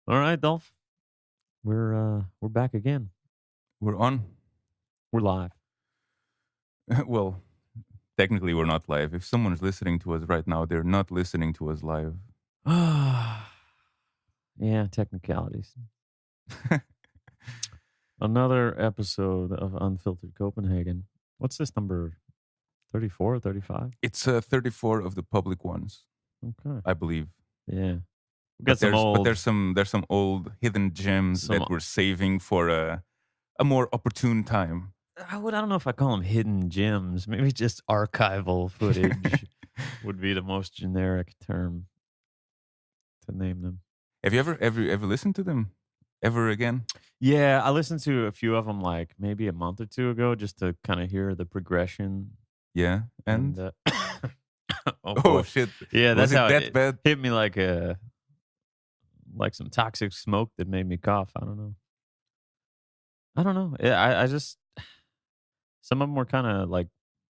All right, Dolph. We're back again. We're on. We're live. Well, technically, we're not live. If someone's listening to us right now, they're not listening to us live. Yeah, technicalities. Another episode of Unfiltered Copenhagen. What's this number? 34, 35? It's 34 of the public ones, Okay. I believe. Yeah. We got But some there's old there's some old hidden gems some that we're saving for a more opportune time. I don't know if I call them hidden gems. Maybe just archival footage would be the most generic term to name them. Have you ever listened to them ever again? Yeah, I listened to a few of them like maybe a month or two ago just to kind of hear the progression. Yeah, and And oh oh boy, shit, yeah, was that's it how that it bad? hit me like some toxic smoke that made me cough. I don't know. I don't know. Yeah, I just some of them were kind of like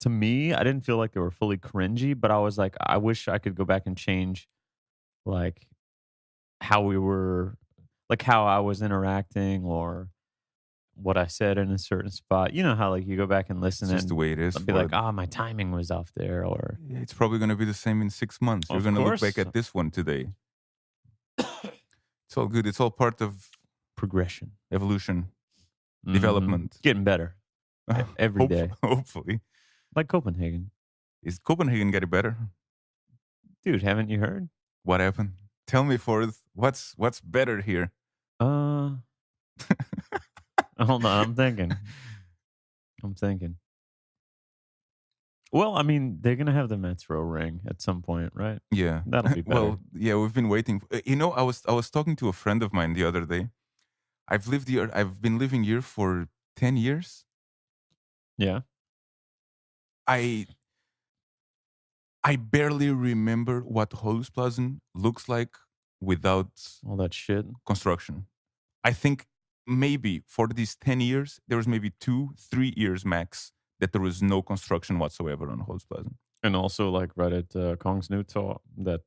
to me. I didn't feel like they were fully cringy, but I was like, I wish I could go back and change like how we were, like how I was interacting or what I said in a certain spot. You know how like you go back and It's listen just the and way it is. be like, "Ah, my timing was off there," or Yeah, it's probably gonna be the same in 6 months. You're of gonna look back course, at this one today. It's all good. It's all part of progression, evolution, Mhm. development. Getting better every day, Hopefully. like Copenhagen, Is Copenhagen getting better? dude. Haven't you heard? What happened? Tell me, Forrest. What's better here? Uh, hold on, I'm thinking. I'm thinking. Well, I mean, they're gonna have the Metro ring at some point, right? Yeah. That'll be better. Well, yeah, we've been waiting. I was talking to a friend of mine the other day. I've lived here. I've been living here for 10 years. Yeah. I I barely remember what Holsplazen looks like without All that shit. construction. I think maybe for these 10 years, there was maybe 2, 3 years max that there was no construction whatsoever on Holsplazen. And also, like, right at Kongens Nytorv, that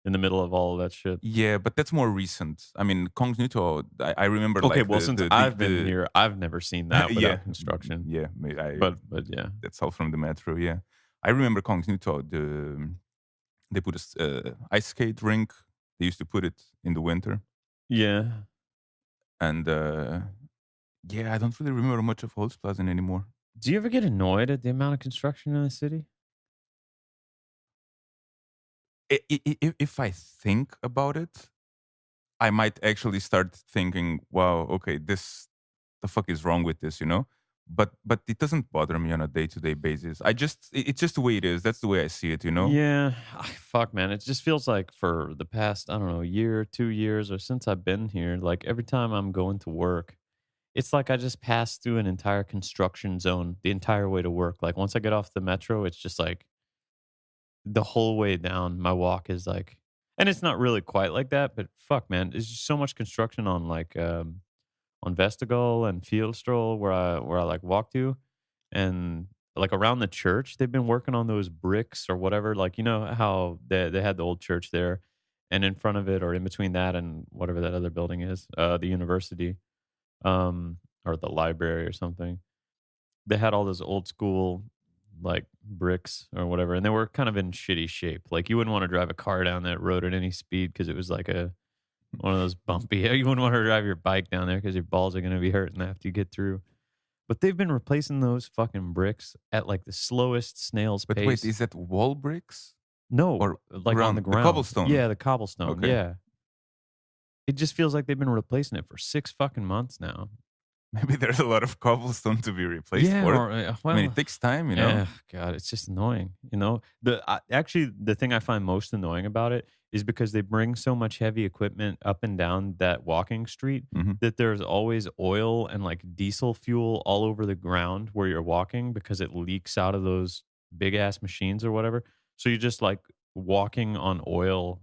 in the middle of all of that shit. Yeah, but that's more recent. I mean, Kongs Nytorv, I remember Okay, like well, since I've been the here, I've never seen that yeah, without construction. yeah, But yeah, that's all from the metro. Yeah, I remember Kongs Nytorv. They put a ice skate rink. They used to put it in the winter, yeah. and yeah, I don't really remember much of Holsplazen anymore. Do you ever get annoyed at the amount of construction in the city? If I think about it, I might actually start thinking, "Wow, okay, this the fuck is wrong with this?" But it doesn't bother me on a day to day basis. It's just the way it is. That's the way I see it. Yeah, fuck, man. It just feels like for the past, I don't know, year, 2 years, or since I've been here, like every time I'm going to work, it's like I just pass through an entire construction zone the entire way to work. Like once I get off the metro, it's just like the whole way down, my walk is like, and it's not really quite like that, but fuck, man, there's just so much construction on like on Vestigal and Fieldstrol where I like walk to, and like around the church, they've been working on those bricks or whatever. Like you know how they had the old church there, and in front of it or in between that and whatever that other building is, the university, or the library or something. They had all those old school like bricks or whatever, and they were kind of in shitty shape. Like you wouldn't want to drive a car down that road at any speed because it was like a one of those bumpy. You wouldn't want to drive your bike down there because your balls are going to be hurting after you get through. But they've been replacing those fucking bricks at like the slowest snail's But wait, pace. is that wall bricks No, or like on the the ground. cobblestone? Yeah, the cobblestone. Okay, Yeah. It just feels like they've been replacing it for 6 fucking months now. maybe there's a lot of cobblestone to be replaced Yeah, for it. or I mean, well, it takes time. yeah, God, it's just annoying. You know, actually the thing I find most annoying about it is because they bring so much heavy equipment up and down that walking street Mhm. that there's always oil and like diesel fuel all over the ground where you're walking because it leaks out of those big ass machines or whatever. So you're just like walking on oil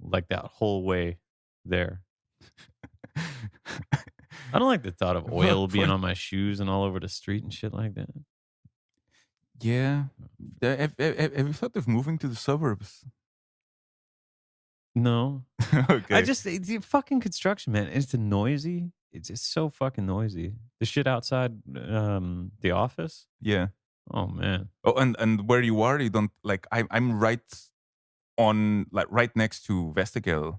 like that whole way there. I don't like the thought of oil being on my shoes and all over the street and shit like that. Yeah. Have you thought of moving to the suburbs? No. I Okay. just it's the fucking construction, man. It's noisy. It's just so fucking noisy. The shit outside the office. Yeah. Oh man. Oh, and where you are, you don't like. I'm right on, like, right next to Vestergade.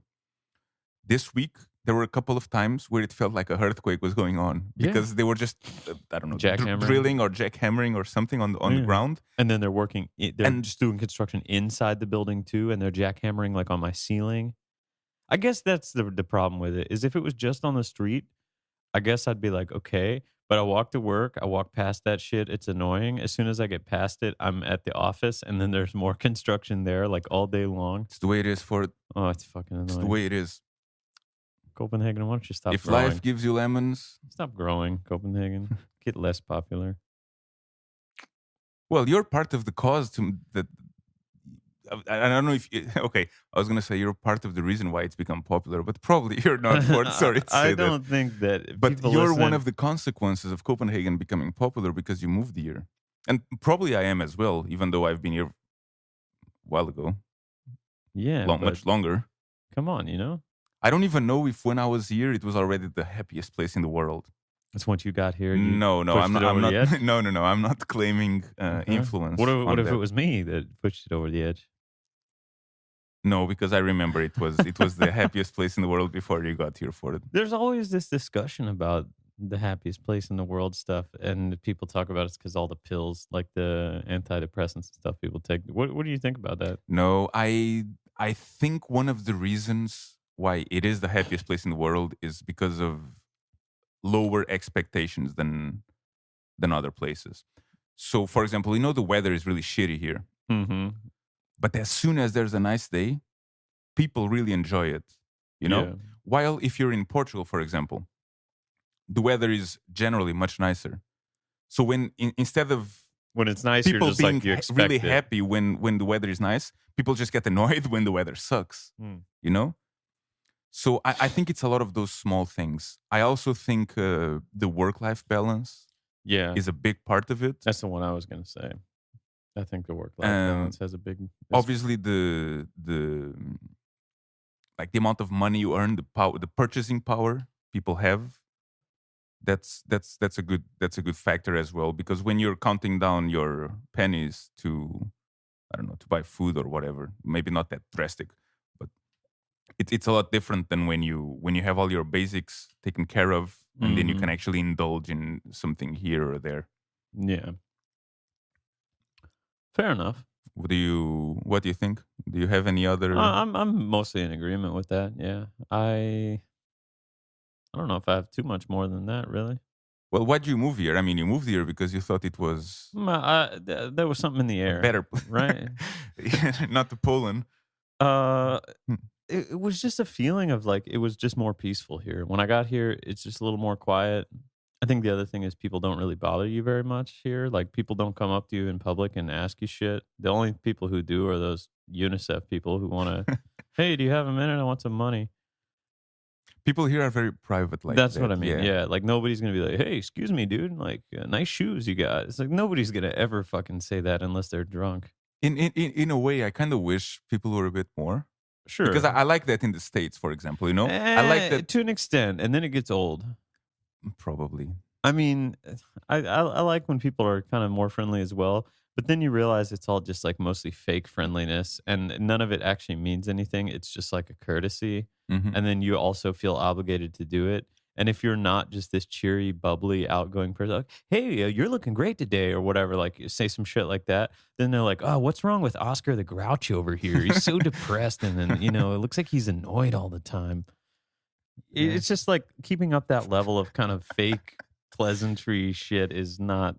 This week there were a couple of times where it felt like a earthquake was going on Yeah. because they were just I don't know, Jackhammering. drilling or jackhammering or something on the Yeah. ground. And then they're working they're And just doing construction inside the building too, and they're jackhammering like on my ceiling. I guess that's the problem with it, is if it was just on the street, I guess I'd be like, "Okay," but I walk to work, I walk past that shit, it's annoying. As soon as I get past it, I'm at the office, and then there's more construction there, like, all day long. it's the way it is for Oh, it's fucking it's the annoying. way it is. Copenhagen, why don't you stop If life growing? gives you lemons, Stop growing, Copenhagen. Get less popular. well, you're part of the cause to that. I don't know if okay. I was gonna say you're part of the reason why it's become popular, but probably you're not. Ford. Sorry to I say that. don't think that But people you're one listening. of the consequences of Copenhagen becoming popular because you moved here, and probably I am as well. Even though I've been here a while ago, Yeah, but much longer. come on, you know? I don't even know if when I was here it was already the happiest place in the world. It's once you got here, you No, no, pushed I'm it not. over I'm the not. edge? No, no, no. I'm not claiming Uh-huh. influence What on if it that. was me that pushed it over the edge? No, because I remember it was the happiest place in the world before you got here for it. There's always this discussion about the happiest place in the world stuff, and people talk about it's because all the pills, like the antidepressants and stuff people take. What do you think about that? No, I think one of the reasons why it is the happiest place in the world is because of lower expectations than other places. So, for example, you know the weather is really shitty here, Mm-hmm. but as soon as there's a nice day, people really enjoy it. You know, Yeah. while if you're in Portugal, for example, the weather is generally much nicer. So when instead of When it's nice, you're people just being like you really expect it. happy when the weather is nice, people just get annoyed when the weather sucks. Mm. You know. So I think it's a lot of those small things. I also think the work-life balance Yeah, is a big part of it. that's the one I was gonna say. I think the work-life Um, balance has a big. Obviously, the like the amount of money you earn, the power, the purchasing power people have. That's a good factor as well, because when you're counting down your pennies to, I don't know, to buy food or whatever, maybe not that drastic, but it's a lot different than when you have all your basics taken care of, and then you can Mm-hmm. actually indulge in something here or there. Yeah, fair enough. What do you think? Do you have any other? I'm mostly in agreement with that. Yeah, I don't know if I have too much more than that, really. Well, why'd you move here? I mean, you moved here because you thought it was There was something in the a air, better right? not to Poland. Uh, Hmm. it was just a feeling of like it was just more peaceful here. When I got here, it's just a little more quiet. I think the other thing is people don't really bother you very much here. Like people don't come up to you in public and ask you shit. The only people who do are those UNICEF people who want to, hey, do you have a minute? I want some money. People here are very private like That's what that. I mean. Yeah. Yeah, like nobody's gonna be like, "Hey, excuse me, dude. Like, nice shoes you got." It's like nobody's gonna ever fucking say that unless they're drunk. In a way, I kind of wish people were a bit more, because Sure, I like that in the States, for example. You know, I like that to an extent, and then it gets old. probably. I mean, I like when people are kind of more friendly as well, but then you realize it's all just like mostly fake friendliness, and none of it actually means anything. It's just like a courtesy, Hmm. and then you also feel obligated to do it. And if you're not just this cheery, bubbly, outgoing person, like, "Hey, you're looking great today," or whatever, like you say some shit like that, then they're like, "Oh, what's wrong with Oscar the Grouch over here? He's so depressed, and then it looks like he's annoyed all the time." Yeah. It's just like keeping up that level of kind of fake pleasantry shit is not.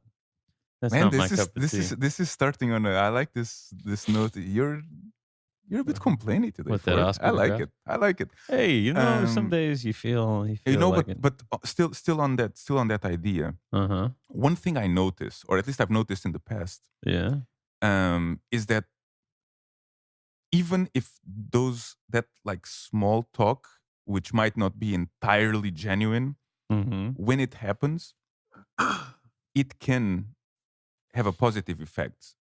That's Man, not my cup of tea. this is starting on a. I like this note. You're a bit complainy today, With that Ford. I Oscar the like Grouch. it. I like it. Hey, some Um, days you you feel know, like it. but still on that idea. Uh huh. One thing I noticed, or at least I've noticed in the past, Yeah. is that even if that like small talk, which might not be entirely genuine, Mm-hmm. when it happens, it can have a positive effect.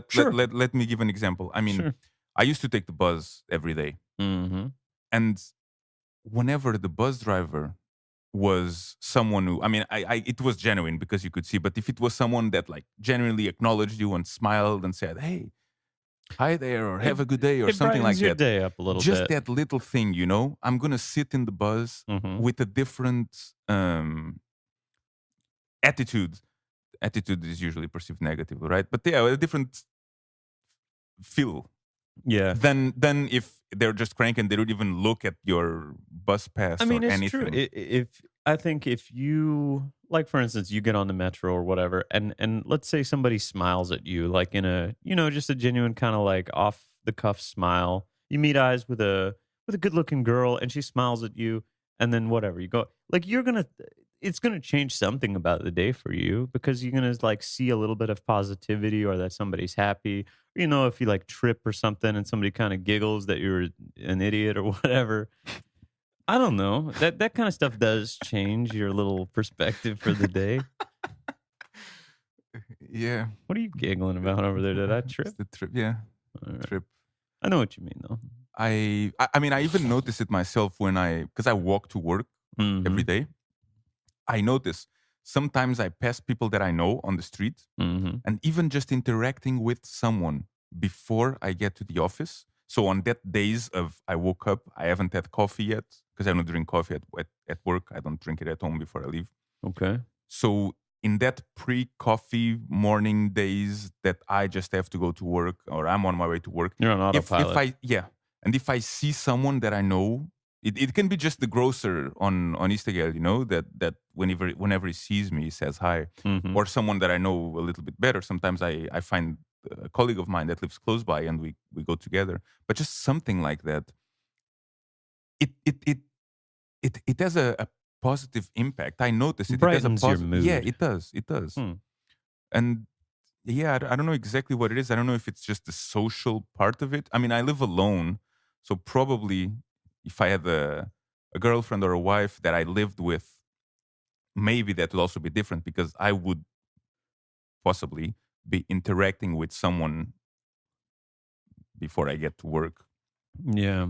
Sure. Let me give an example. I mean, Sure. I used to take the bus every day, Mhm. and whenever the bus driver was someone who, I mean, it was genuine because you could see, but if it was someone that like genuinely acknowledged you and smiled and said, "Hey, hi there," or It "Have a good day," or it something brightens like your that, day up a little just bit. that little thing, I'm gonna sit in the bus Mhm. with a different attitude. Attitude is usually perceived negatively, right? But yeah, a different feel Yeah. than if they're just cranking. They don't even look at your bus I pass or mean, it's true. anything. If I think if you like, for instance, you get on the metro or whatever, and let's say somebody smiles at you, like in a just a genuine kind of like off the cuff smile. You meet eyes with a good looking girl, and she smiles at you, and then whatever you go, like it's gonna change something about the day for you because you're gonna like see a little bit of positivity or that somebody's happy. If you like trip or something and somebody kind of giggles that you're an idiot or whatever, I don't know. That kind of stuff does change your little perspective for the day. Yeah, What are you giggling about over there? Did I it's trip? the trip. Yeah, All right. trip. I know what you mean, though. I mean, I even notice it myself when because I walk to work every Mhm. day. I notice sometimes I pass people that I know on the street, Mhm. and even just interacting with someone before I get to the office. So on that days of I woke up, I haven't had coffee yet because I don't drink coffee at work. I don't drink it at home before I leave. Okay. So in that pre-coffee morning days that I just have to go to work or I'm on my way to work, You're on if autopilot. I yeah, and if I see someone that I know, it can be just the grocer on Instagram, that whenever he sees me, he says hi, Mhm. or someone that I know a little bit better. Sometimes I find a colleague of mine that lives close by and we go together. But just something like that, it it it it has a positive impact. I notice it. It has a Brightens your positive. Yeah, mood. it does. It does. Hmm. And yeah, I don't know exactly what it is. I don't know if it's just the social part of it. I mean, I live alone, so probably if I had a girlfriend or a wife that I lived with, maybe that would also be different because I would possibly be interacting with someone before I get to work. Yeah.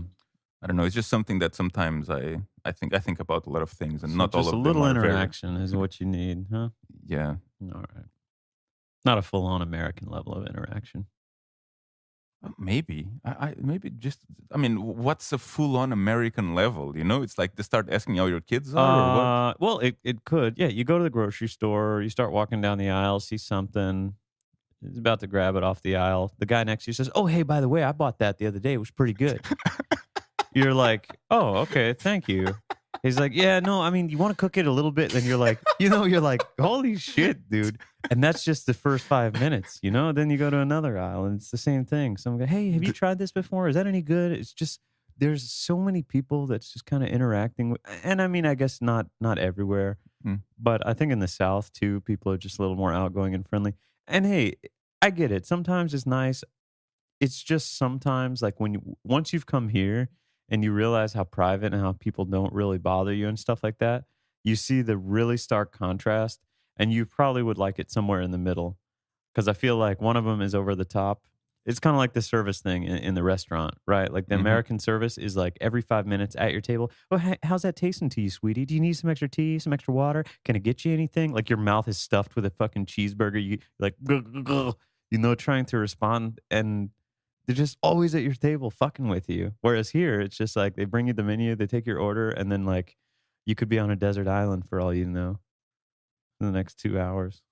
I don't know. It's just something that sometimes I think about a lot of things, and So not all just a of them little are very. interaction is what you need, huh? Yeah. All right. Not a full-on American level of interaction. Maybe maybe just I mean, what's a full-on American level? It's like they start asking how your kids are or what? Well, it could. Yeah, you go to the grocery store, you start walking down the aisle, see something, he's about to grab it off the aisle. The guy next to you says, "Oh, hey, by the way, I bought that the other day. It was pretty good." You're like, "Oh, okay, thank you." He's like, "Yeah, no, I mean, you want to cook it a little bit." Then you're like, "Holy shit, dude!" And that's just the first 5 minutes. Then you go to another aisle, and it's the same thing. Someone go, "Hey, have you D- tried this before? Is that any good?" It's just there's so many people that's just kind of interacting with, and I mean, I guess not everywhere, mm, but I think in the South too, people are just a little more outgoing and friendly. And hey, I get it. Sometimes it's nice. It's just sometimes like once you've come here and you realize how private and how people don't really bother you and stuff like that, you see the really stark contrast, and you probably would like it somewhere in the middle because I feel like one of them is over the top. It's kind of like the service thing in the restaurant, right? Like the mhm. American service is like every 5 minutes at your table. Oh, how's that tasting to you, sweetie? Do you need some extra tea, some extra water? Can I get you anything? Like your mouth is stuffed with a fucking cheeseburger. You like, trying to respond, and they're just always at your table fucking with you. Whereas here, it's just like they bring you the menu, they take your order, and then like you could be on a desert island for all you know in the next 2 hours.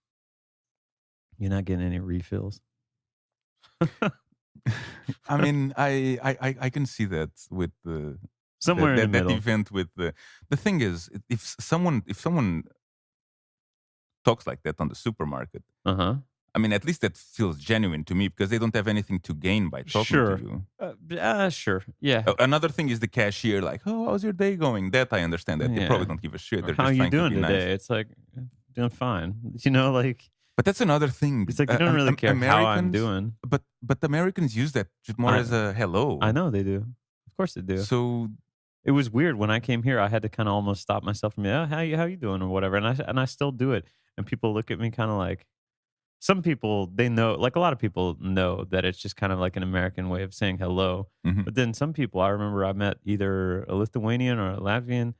You're not getting any refills. I mean, I can see that with Somewhere in the that middle. event with the thing is, if someone talks like that on the supermarket, Uh huh. I mean, at least that feels genuine to me because they don't have anything to gain by talking to Sure. you. Sure. Yeah. Another thing is the cashier, like, "Oh, how's your day going?" That I understand that they probably Yeah. don't give a shit. Or They're how just you trying to doing be nice. today? It's like doing fine. Like But that's another thing. it's like you don't really care how I'm Americans, doing. but Americans use that just more I as a I hello. know they do. Of course they do. So It was weird when I came here. I had to kind of almost stop myself from, "Yeah, how you doing?" or whatever, and I still do it, and people look at me kind of like, some people, they know, like a lot of people know that it's just kind of like an American way of saying hello. Mhm. But then some people, I remember I met either a Lithuanian or a Latvian,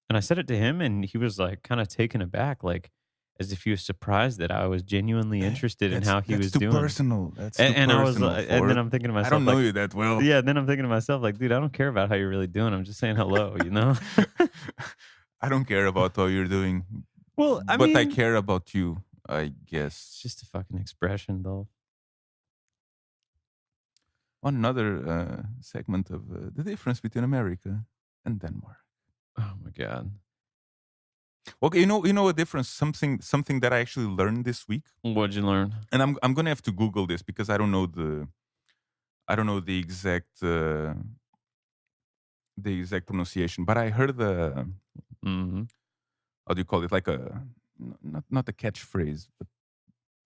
and I said it to him, and he was like kind of taken aback, like as if he was surprised that I was genuinely interested in how he That's was too doing. personal. That's too And I was, personal and for then it. I'm thinking to I myself, don't know like, you that well. yeah, then I'm thinking to myself, like, dude, I don't care about how you're really doing. I'm just saying hello, you know? I don't care about how you're doing, Well, I but I mean, care about you, I it's guess. just a fucking expression, though. On another segment of the difference between America and Denmark. Oh my God. Okay, you know a difference. Something that I actually learned this week, What'd you learn? and I'm gonna have to Google this because I don't know the exact pronunciation, but I heard the Hmm. how do you call it, like a not a catchphrase, but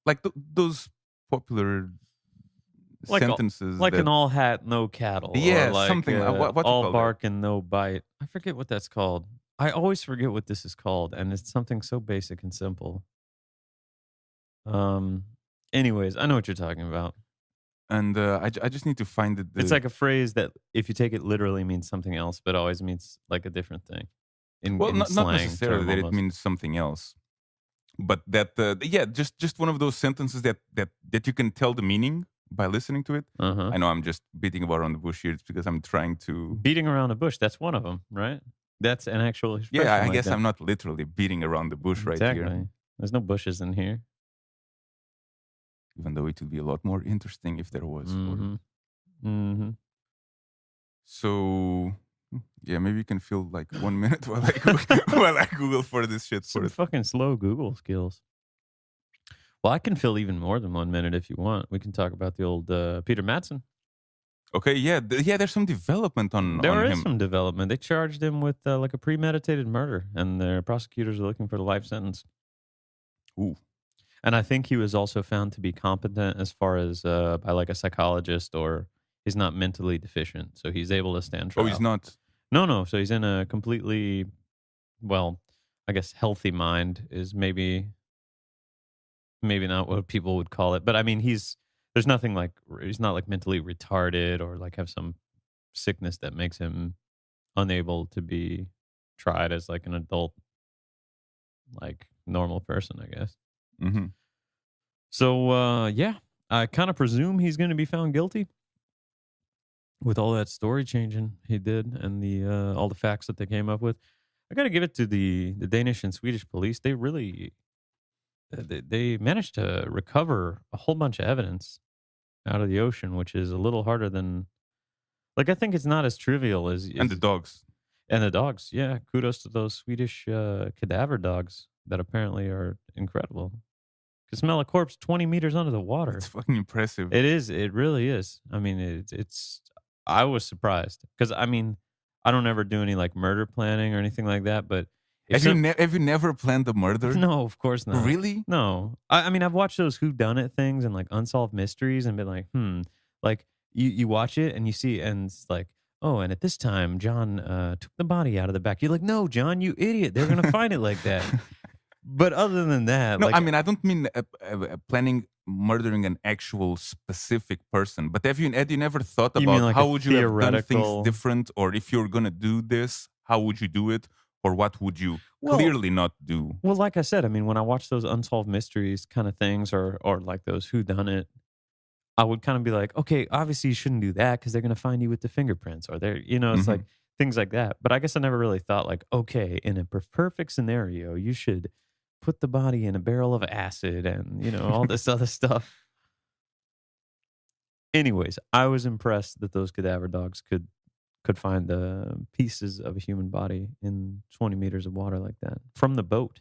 like those popular Like, sentences like that an all hat, no cattle, or yeah like something what do you all call that? bark and no bite. I forget what that's called. I always forget what this is called, and it's something so basic and simple. Um. Anyways, I know what you're talking about. And I just need to find it. It's The like a phrase that, if you take it literally, means something else, but always means like a different thing well, in not slang necessarily term that it almost. means something else, but that yeah, just one of those sentences that you can tell the meaning by listening to it. Uh huh. I know I'm just beating about on the bush here. It's because I'm trying to. Beating around the bush. That's one of them, right? That's an actual Yeah, expression I like guess that. I'm not literally beating around the bush right here, Exactly. There's no bushes in here. even though it would be a lot more interesting if there was for it. Mm-hmm. Mm-hmm. So yeah, maybe you can fill like 1 minute while I while I Google for this shit for Some it. fucking slow Google skills. Well, I can fill even more than 1 minute if you want. We can talk about the old Peter Madsen. Okay, yeah, yeah. There's some development There on is him. some development. They charged him with like a premeditated murder, and the prosecutors are looking for the life sentence. Ooh, And I think he was also found to be competent as far as by like a psychologist, or he's not mentally deficient, so he's able to stand oh, he's trial. not. No, no. So he's in a completely, well, I guess healthy mind is maybe not what people would call it, but I mean there's nothing like, he's not like mentally retarded or like have some sickness that makes him unable to be tried as like an adult, like normal person, I guess. Hmm. So yeah, I kind of presume he's going to be found guilty with all that story changing he did and the all the facts that they came up with. I got to give it to the Danish and Swedish police. They really they managed to recover a whole bunch of evidence out of the ocean, which is a little harder than, like, I think it's not as trivial And the as dogs. and the dogs. Yeah, kudos to those Swedish cadaver dogs that apparently are incredible. Can smell a corpse 20 meters under the It's water. fucking impressive. It is. It really is. I mean, it's. I was surprised because I mean, I don't ever do any like murder planning or anything like that. But if some, Have you never planned a murder? no, of course not. Really? No, I mean, I've watched those who done it things and like unsolved mysteries and been like, like you watch it and you see, and it's like, oh, and at this time, John took the body out of the back. You're like, no, John, you idiot. They're gonna find it like that. But other than that, No, like, I mean I don't mean planning murdering an actual specific person. But had you never thought you mean about like a how would you have done things theoretical? different, or if you're gonna do this, how would you do it, or what would you Well, clearly not do? Well, like I said, I mean, when I watch those unsolved mysteries kind of things, or like those who done it, I would kind of be like, okay, obviously you shouldn't do that because they're gonna find you with the fingerprints, or they're, it's Hmm. like things like that. But I guess I never really thought like, okay, in a perfect scenario, you should put the body in a barrel of acid and all this other stuff. Anyways, I was impressed that those cadaver dogs could find the pieces of a human body in 20 meters of water like that from the boat.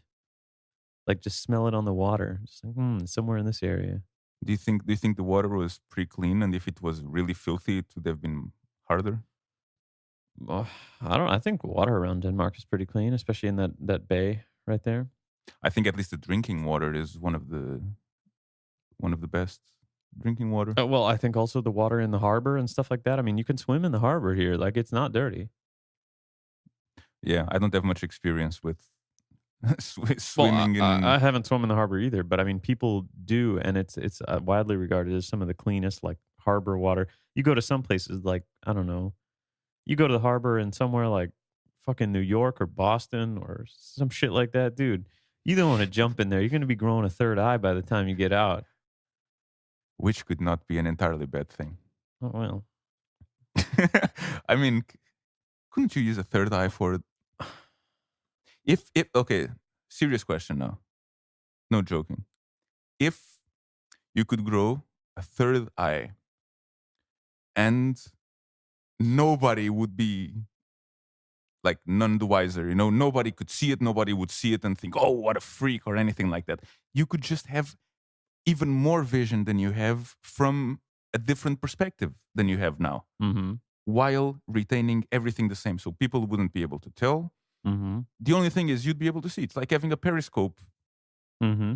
Like, just smell it on the water. Just like, somewhere in this area. Do you think the water was pretty clean, and if it was really filthy, it would have been harder? Oh, I don't. I think water around Denmark is pretty clean, especially in that bay right there. I think at least the drinking water is one of the best drinking water. Well, I think also the water in the harbor and stuff like that. I mean, you can swim in the harbor here. Like, it's not dirty. Yeah, I don't have much experience with Well, swimming in I haven't swum in the harbor either, but I mean, people do, and it's widely regarded as some of the cleanest like harbor water. You go to some places like I don't know, you go to the harbor in somewhere like fucking New York or Boston or some shit like that, dude. You don't want to jump in there. You're going to be growing a third eye by the time you get out. which could not be an entirely bad thing. Oh well. I mean, couldn't you use a third eye for it? If okay, serious question now. No joking. If you could grow a third eye and nobody would be like none the wiser, you know, nobody could see it, nobody would see it and think, oh, what a freak or anything like that. You could just have even more vision than you have from a different perspective than you have now, Mm-hmm. while retaining everything the same. So people wouldn't be able to tell. Mm-hmm. The only thing is you'd be able to see. It's like having a periscope Mm-hmm.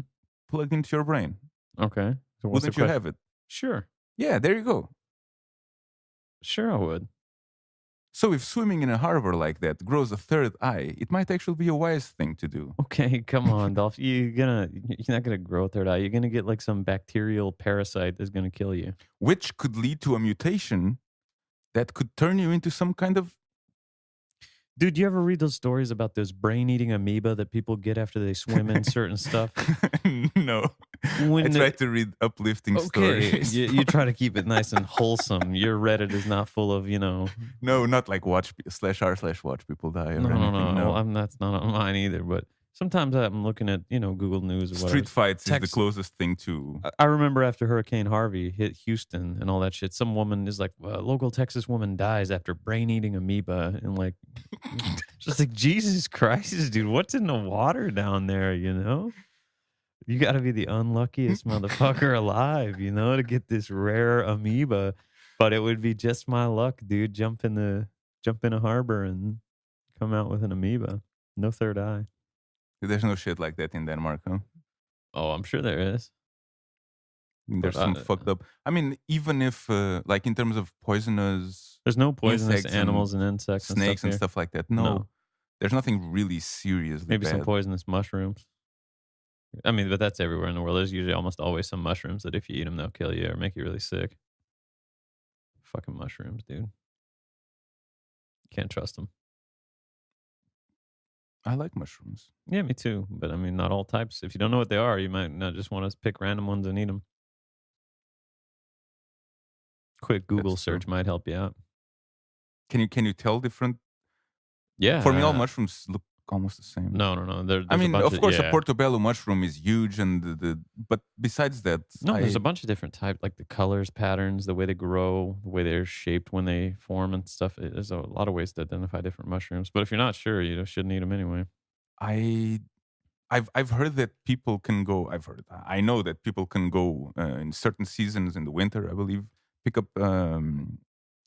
plugged into your brain. Okay. So what's the Wouldn't you question? have it? Sure. Yeah, there you go. Sure, I would. So if swimming in a harbor like that grows a third eye, it might actually be a wise thing to do. Okay, come on, Dolph. You're not gonna grow a third eye. You're gonna get like some bacterial parasite that's gonna kill you. Which could lead to a mutation that could turn you into some kind of Dude, you ever read those stories about those brain-eating amoeba that people get after they swim in certain stuff? no. I When try to read uplifting okay, stories. you try to keep it nice and wholesome. Your Reddit is not full of, No, not like watch/r/watch people die or no, no, anything. no. No. That's not on mine either. But sometimes I'm looking at, Google News or whatever. Street fights is the Text- closest thing to. I remember after Hurricane Harvey hit Houston and all that shit, some woman is like, a local Texas woman dies after brain eating amoeba. And like, just like, Jesus Christ, dude, what's in the water down there, You got to be the unluckiest motherfucker alive, to get this rare amoeba. But it would be just my luck, dude. Jump in a harbor and come out with an amoeba. No third eye. There's no shit like that in Denmark, huh? Oh, I'm sure there is. There's But, some fucked up. I mean, even if, like, in terms of poisonous there's no poisonous insects animals and insects and snakes stuff and here. stuff like that, no, there's nothing really seriously Maybe some bad. poisonous mushrooms. I mean, but that's everywhere in the world. There's usually almost always some mushrooms that if you eat them, they'll kill you or make you really sick. Fucking mushrooms, dude. Can't trust them. I like mushrooms. Yeah, me too. But I mean, not all types. If you don't know what they are, you might not just want to pick random ones and eat them. Quick Google That's true. search might help you out. Can you tell different? Yeah. For me, all mushrooms look almost the same. No. There's I mean, a bunch of course, yeah. a portobello mushroom is huge, and but besides that, No, there's a bunch of different types, like the colors, patterns, the way they grow, the way they're shaped when they form and stuff. There's a lot of ways to identify different mushrooms. But if you're not sure, you shouldn't eat them anyway. I've heard that people can go. I know that people can go in certain seasons in the winter, I believe, pick up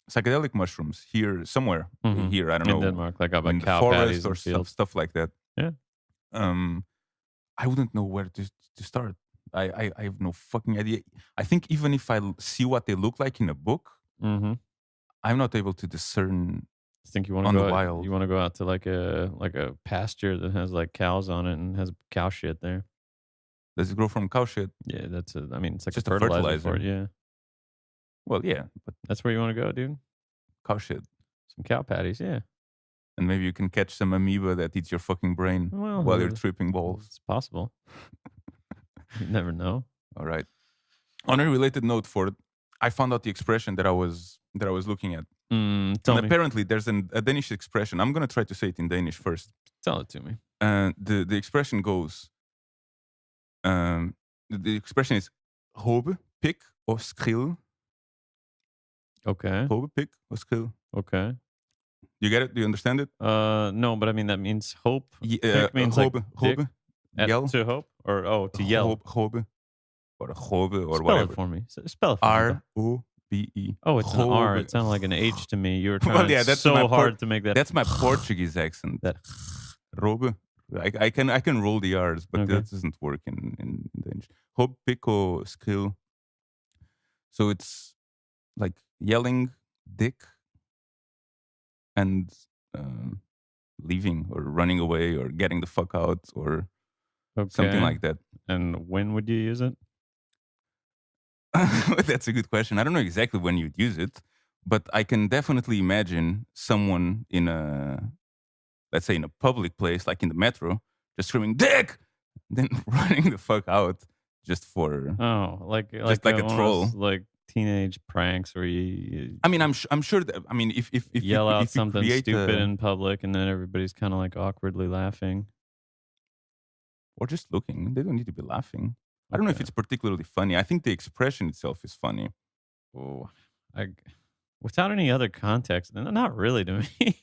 psychedelic mushrooms here somewhere Mhm. here. I don't In know, Denmark, like up in by the cow forest patties or and fields. stuff like that. Yeah. I wouldn't know where to start. I have no fucking idea. I think even if I see what they look like in a book, Mm-hmm. I'm not able to discern. I think you want On to the go. wild. You want to go out to like a pasture that has like cows on it and has cow shit there. Does it grow from cow shit? Yeah, I mean, it's like Just a a fertilizer for it. fertilizer. Yeah, Well, yeah, but that's where you want to go, dude. cow shit. Some cow patties. Yeah. And maybe you can catch some amoeba that eats your fucking brain Well, while you're tripping balls. It's possible. You never know. All right. On a related note, Ford, I found out the expression that I was looking at. Tell And me. apparently, there's a Danish expression. I'm gonna try to say it in Danish first. Tell it to me. The expression goes. The expression is "håbe, pik og skride." Okay. Håbe, pik og skride. Okay. You get it? Do you understand it? No, but I mean that means hope. Yeah, Pik means håbe, like håbe, yell. to hope or to yell. Håbe, or håbe, or Spell whatever. it for me. Spell it for me. R-O-B-E. Oh, it's an R. Håbe. It sounded like an H to me. You were trying Well, yeah, that's my so hard to make that. That's my Portuguese accent. That Robe. I can roll the R's, but Okay. that doesn't work in Danish. Hope pico skill. So it's like yelling dick and leaving or running away or getting the fuck out or something Okay. like that. And when would you use it? That's a good question. I don't know exactly when you'd use it, but I can definitely imagine someone in a, let's say, in a public place, like in the metro, just screaming "dick," then running the fuck out just for Oh, just like a one of those troll. like teenage pranks where you I mean, I'm sure that, I mean, yell out if you something create stupid a, in public and then everybody's kind of like awkwardly laughing. or just looking, they don't need to be laughing. I don't know if Okay. it's particularly funny. I think the expression itself is funny. Oh, I without any other context, not really to me.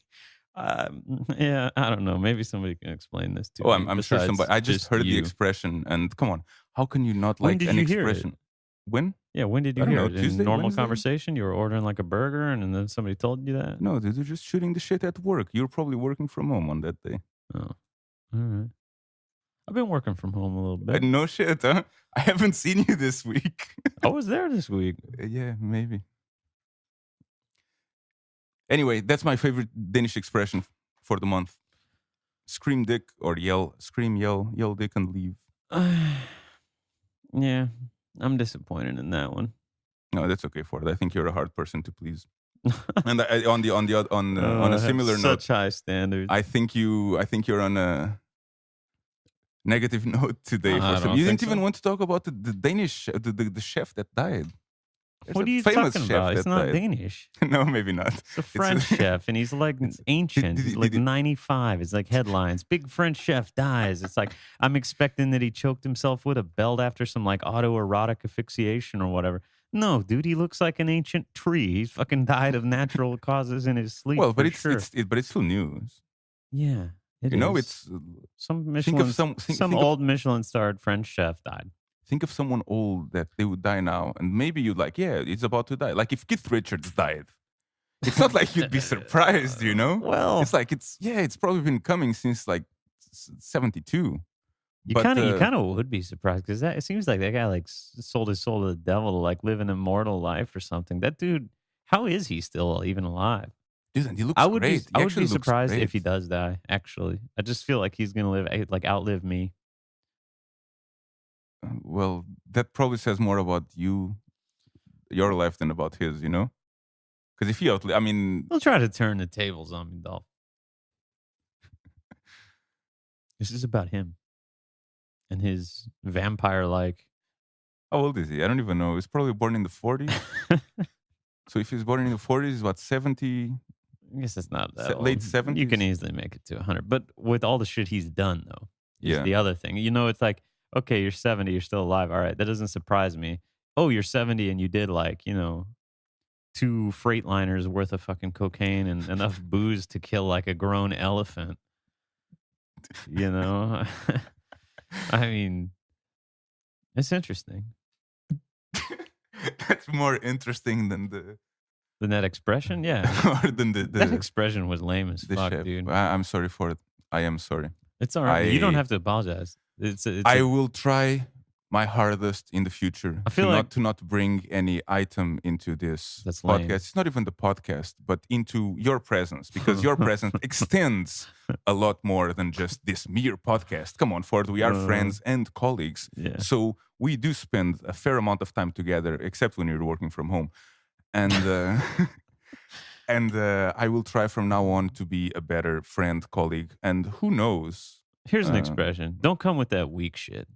Yeah, I don't know. Maybe somebody can explain this to Oh, me I'm sure somebody. besides I just just heard the you. expression, and come on, how can you not When like did an you hear it? expression? When? Yeah, when did I you don't hear know. it? In Tuesday, normal Wednesday? conversation, you were ordering like a burger, and then somebody told you that. No, dude, you're just shooting the shit at work. You're probably working from home on that day. Oh, all right. I've been working from home a little bit. No shit, huh? I haven't seen you this week. I was there this week. Yeah, maybe. Anyway, that's my favorite Danish expression for the month. Scream dick or yell, scream, yell dick and leave. Yeah, I'm disappointed in that one. No, that's okay for it. I think you're a hard person to please. And on on I a have similar note, such high standards. I think you're on a negative note today for I some. don't You think didn't even so. want to talk about the Danish, the chef that died. There's What a are you famous talking chef about? It's that not died. Danish. No, maybe not. It's a French chef, and he's like it's ancient. He's like did 95. It's like headlines. Big French chef dies. It's like I'm expecting that he choked himself with a belt after some like autoerotic asphyxiation or whatever. No, dude, he looks like an ancient tree. He's fucking died of natural causes in his sleep well, but for sure. but it's still news. Yeah, it You know, is. it's Some old Michelin starred French chef died. think of someone old that they would die now, and maybe you'd like, yeah, it's about to die. Like if Keith Richards died, it's not like you'd be surprised, you know? Well, It's like it's probably been coming since like 72. But you kind of would be surprised because it seems like that guy like sold his soul to the devil to like live an immortal life or something. That dude, how is he still even alive? dude, and he looks great. He I would be actually looks surprised great. if he does die. Actually, I just feel like he's gonna like outlive me. Well, that probably says more about your life than about his, you know? Because if he I mean, He'll try to turn the tables on me, Dolph. This is about him and his vampire like. how old is he? I don't even know. He's probably born in the 40s. So if he's born in the 40s, what, 70, I guess it's not that late old. You can 70s? easily make it to 100. But with all the shit he's done, though, is Yeah. the other thing. You know, it's like, okay, you're 70, you're still alive. All right, that doesn't surprise me. Oh, you're 70 and you did like, 2 Freightliners worth of fucking cocaine and enough booze to kill like a grown elephant. You know? I mean, it's interesting. That's more interesting than the The net expression, yeah. or than That expression was lame as the fuck, chef. dude. I'm sorry for it. I am sorry. It's all right. You don't I have to apologize. I will try my hardest in the future I feel like to not bring any item into this that's lame. podcast. It's not even the podcast, but into your presence, because your presence extends a lot more than just this mere podcast. Come on, Ford, we are friends and colleagues. Yeah. So we do spend a fair amount of time together, except when you're working from home. And and I will try from now on to be a better friend, colleague, and who knows? Here's an expression. Don't come with that weak shit.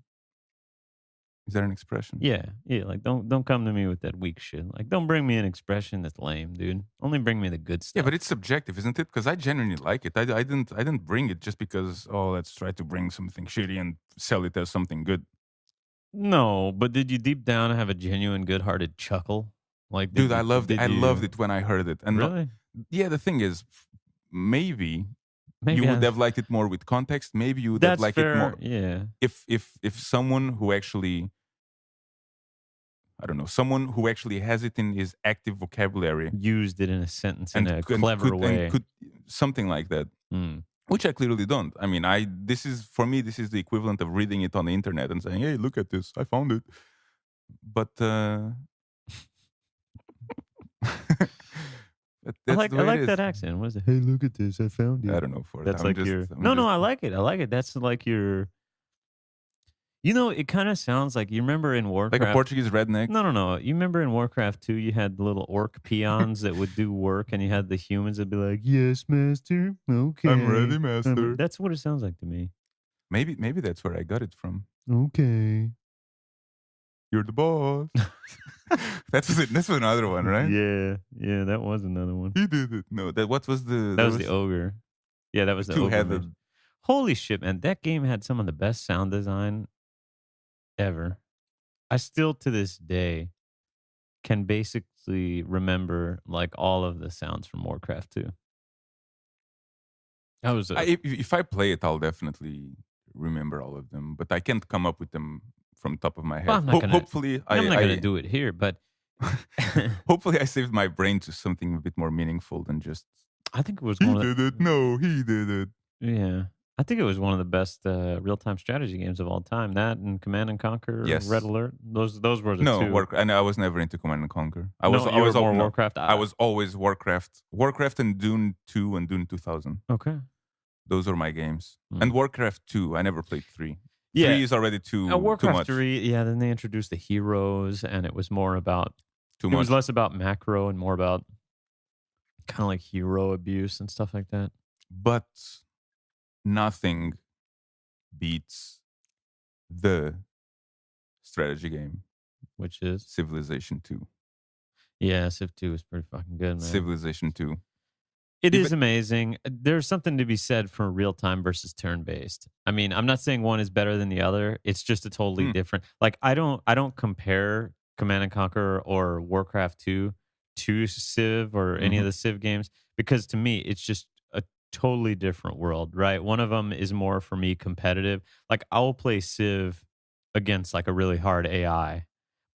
Is there an expression? Yeah. Like don't come to me with that weak shit. Like don't bring me an expression that's lame, dude. Only bring me the good stuff. Yeah, but it's subjective, isn't it? Because I genuinely like it. I didn't bring it just because, oh, let's try to bring something shitty and sell it as something good. No, but did you deep down have a genuine good-hearted chuckle? Like Dude, I loved it. I loved it. it when I heard it. And Really? yeah, the thing is, maybe Maybe you would have liked it more with context. Maybe you would have that's liked fair. it more Yeah. if someone who actually, I don't know, someone who actually has it in his active vocabulary Used it in a sentence in a could- clever way. and could something like that. Mm. Which I clearly don't. I mean, this is for me. This is the equivalent of reading it on the internet and saying, "Hey, look at this! I found it." But But I that's the I way it like that is. accent. What is it? Hey, look at this! I found I it. don't know for it. That's like your I'm no, no. just I like it. I like it. That's like your. You know, it kind of sounds like you remember in like a Warcraft. Portuguese redneck. No, no, no. You remember in Warcraft 2, you had the little orc peons that would do work, and you had the humans that'd be like, "Yes, master. I'm Okay." ready, master. That's what it sounds like to me. Maybe that's where I got it from. Okay. You're the boss. That's it. That's another one, right? Yeah, yeah. That was another one. He did it. No, that what was the That there was the was ogre. Yeah, that the was the two ogre mage. headed. Holy shit, man! That game had some of the best sound design ever. I still to this day can basically remember like all of the sounds from Warcraft 2. That was a If I play it, I'll definitely remember all of them, but I can't come up with them from top of my well, head. Hopefully, I'm not gonna do it here, but hopefully I saved my brain to something a bit more meaningful than just I think it was he one of did it. No, he did it. yeah. I think it was one of the best real-time strategy games of all time. That and Command and Conquer, Red Yes. Alert. Those were the No, two. work. And I was never into Command and Conquer. No, you were more No. Warcraft. I was always Warcraft and Dune 2 and Dune 2000. Okay. Those are my games. Hmm. And Warcraft 2, I never played 3. Yeah. 3 is already too Warcraft much. 3, yeah, then they introduced the heroes and it was more about Too it was much. less about macro and more about kind of like hero abuse and stuff like that. But nothing beats the strategy game, Which is Civilization 2. yeah, Civ 2 is pretty fucking good, man. Civilization 2. It is Even- amazing. There's something to be said for real time versus turn based. I mean, I'm not saying one is better than the other. It's just a totally different. Like I don't compare Command and Conquer or Warcraft 2 to Civ or any of the Civ games because to me it's just a totally different world, right? One of them is more for me competitive. Like I will play Civ against like a really hard AI,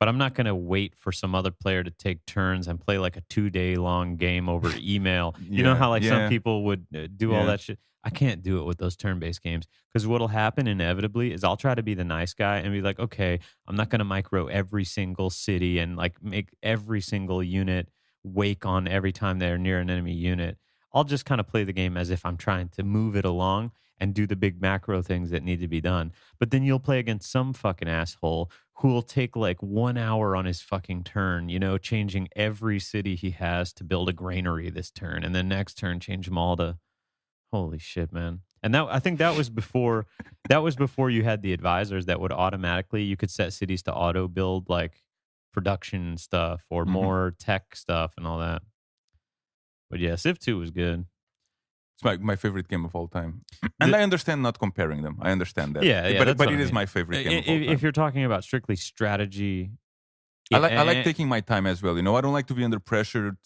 but I'm not going to wait for some other player to take turns and play like a 2-day long game over email. You know how like some people would do all Yeah. that shit. I can't do it with those turn-based games because what'll happen inevitably is I'll try to be the nice guy and be like, okay, I'm not going to micro every single city and like make every single unit wake on every time they're near an enemy unit. I'll just kind of play the game as if I'm trying to move it along and do the big macro things that need to be done. But then you'll play against some fucking asshole who will take like 1 hour on his fucking turn, you know, changing every city he has to build a granary this turn, and then next turn change them all to holy shit, man. And that I think that was before you had the advisors that would automatically you could set cities to auto build like production stuff or more tech stuff and all that. But yeah, Civ 2 was good. It's my favorite game of all time. And I understand not comparing them. I understand that. Yeah, but that's but what it I is mean. my favorite game of all time. If you're talking about strictly strategy, I like taking my time as well. You know, I don't like to be under pressure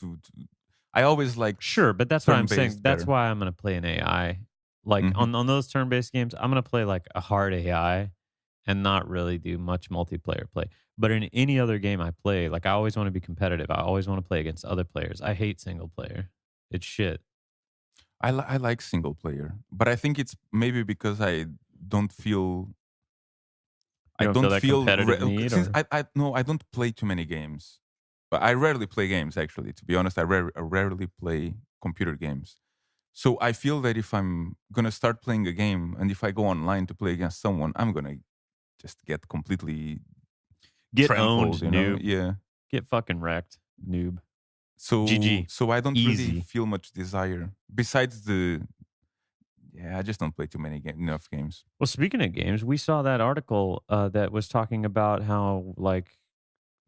to I always like sure, but that's what I'm saying. turn-based That's better. why I'm going to play an AI. Like on those turn-based games, I'm going to play like a hard AI and not really do much multiplayer play. But in any other game I play, like I always want to be competitive. I always want to play against other players. I hate single player. It's shit. I like single player, but I think it's maybe because I don't feel You don't feel that competitive need, since or I no I don't play too many games, but I rarely play games actually. To be honest, I rarely play computer games. So I feel that if I'm gonna start playing a game and if I go online to play against someone, I'm gonna just get completely get trampled. owned, You know, noob. yeah. Get fucking wrecked, noob. So GG. so I don't Easy. really feel much desire besides the. Yeah, I just don't play too many enough games. Well, speaking of games, we saw that article that was talking about how like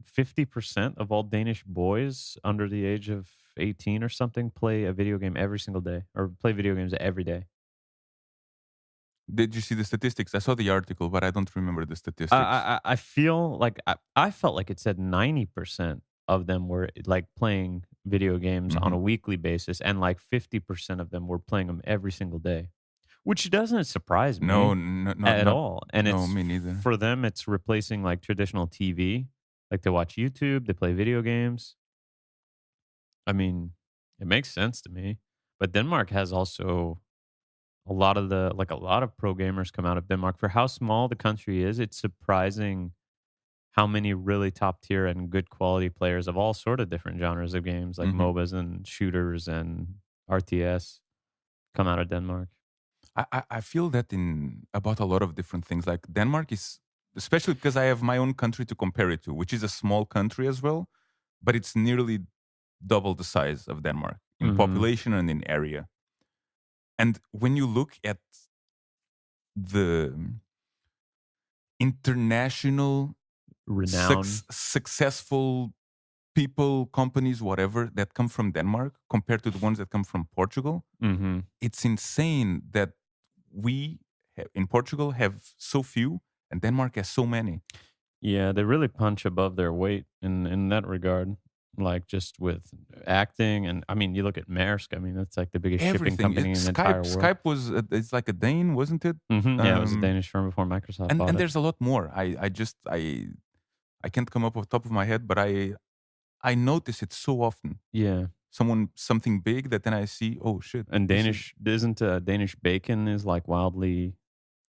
50% of all Danish boys under the age of 18 or something play a video game every single day or play video games every day. Did you see the statistics? I saw the article, but I don't remember the statistics. I feel like I felt like it said 90% of them were like playing video games on a weekly basis, and like 50% of them were playing them every single day, which doesn't surprise me No, at all. And no, it's me neither. for them, it's replacing like traditional TV. Like they watch YouTube, they play video games. I mean, it makes sense to me. But Denmark has also a lot of pro gamers come out of Denmark. For how small the country is, it's surprising how many really top tier and good quality players of all sort of different genres of games like Hmm. MOBAs and shooters and RTS come out of Denmark. I feel that in about a lot of different things. Like Denmark is, especially because I have my own country to compare it to, which is a small country as well, but it's nearly double the size of Denmark in Mhm. population and in area. And when you look at the international Renown. successful people, companies, whatever that come from Denmark compared to the ones that come from Portugal, Mhm. it's insane that we in Portugal have so few and Denmark has so many. Yeah, they really punch above their weight in that regard, like, just with acting, and, I mean, you look at Maersk, I mean, that's, like, the biggest shipping Everything. company in the Skype entire world. Skype was it's like a Dane, wasn't it? Mhm, yeah, it was a Um, Danish firm before Microsoft and bought it. there's a lot more. I can't come up off the top of my head, but I notice it so often. Yeah, Something big that then I see, oh shit, and this is Danish bacon is, like, wildly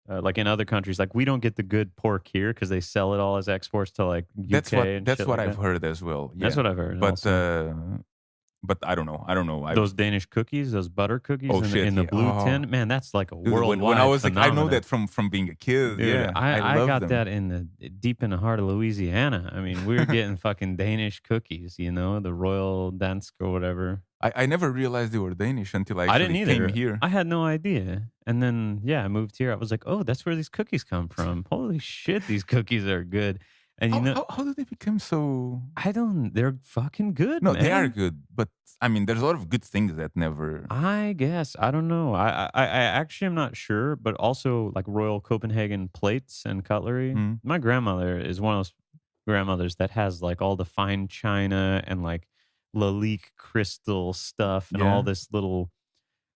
like, in other countries, like, we don't get the good pork here because they sell it all as exports to, like, UK and that's shit what like I've that. heard as well. That's Yeah. what I've heard But also. I don't know. I don't know. Those Danish cookies, those butter cookies Oh in shit, the yeah. blue Oh, tin, man, that's like a dude, when I worldwide was like, I know phenomenon. that from being a kid. Dude, Yeah, I I love got them. that in the deep in the heart of Louisiana. I mean, we were getting fucking Danish cookies, you know, the Royal Dansk or whatever. I never realized they were Danish until I I didn't actually came either. here. I had no idea. And then, yeah, I moved here. I was like, oh, that's where these cookies come from. Holy shit, these cookies are good. And you know, How did they become so? they're fucking good, No, they are man. good, but I mean, there's a lot of good things that never. I guess I don't know. I actually am not sure, but also like Royal Copenhagen plates and cutlery. Mm, My grandmother is one of those grandmothers that has like all the fine china and like Lalique crystal stuff and all yeah, this little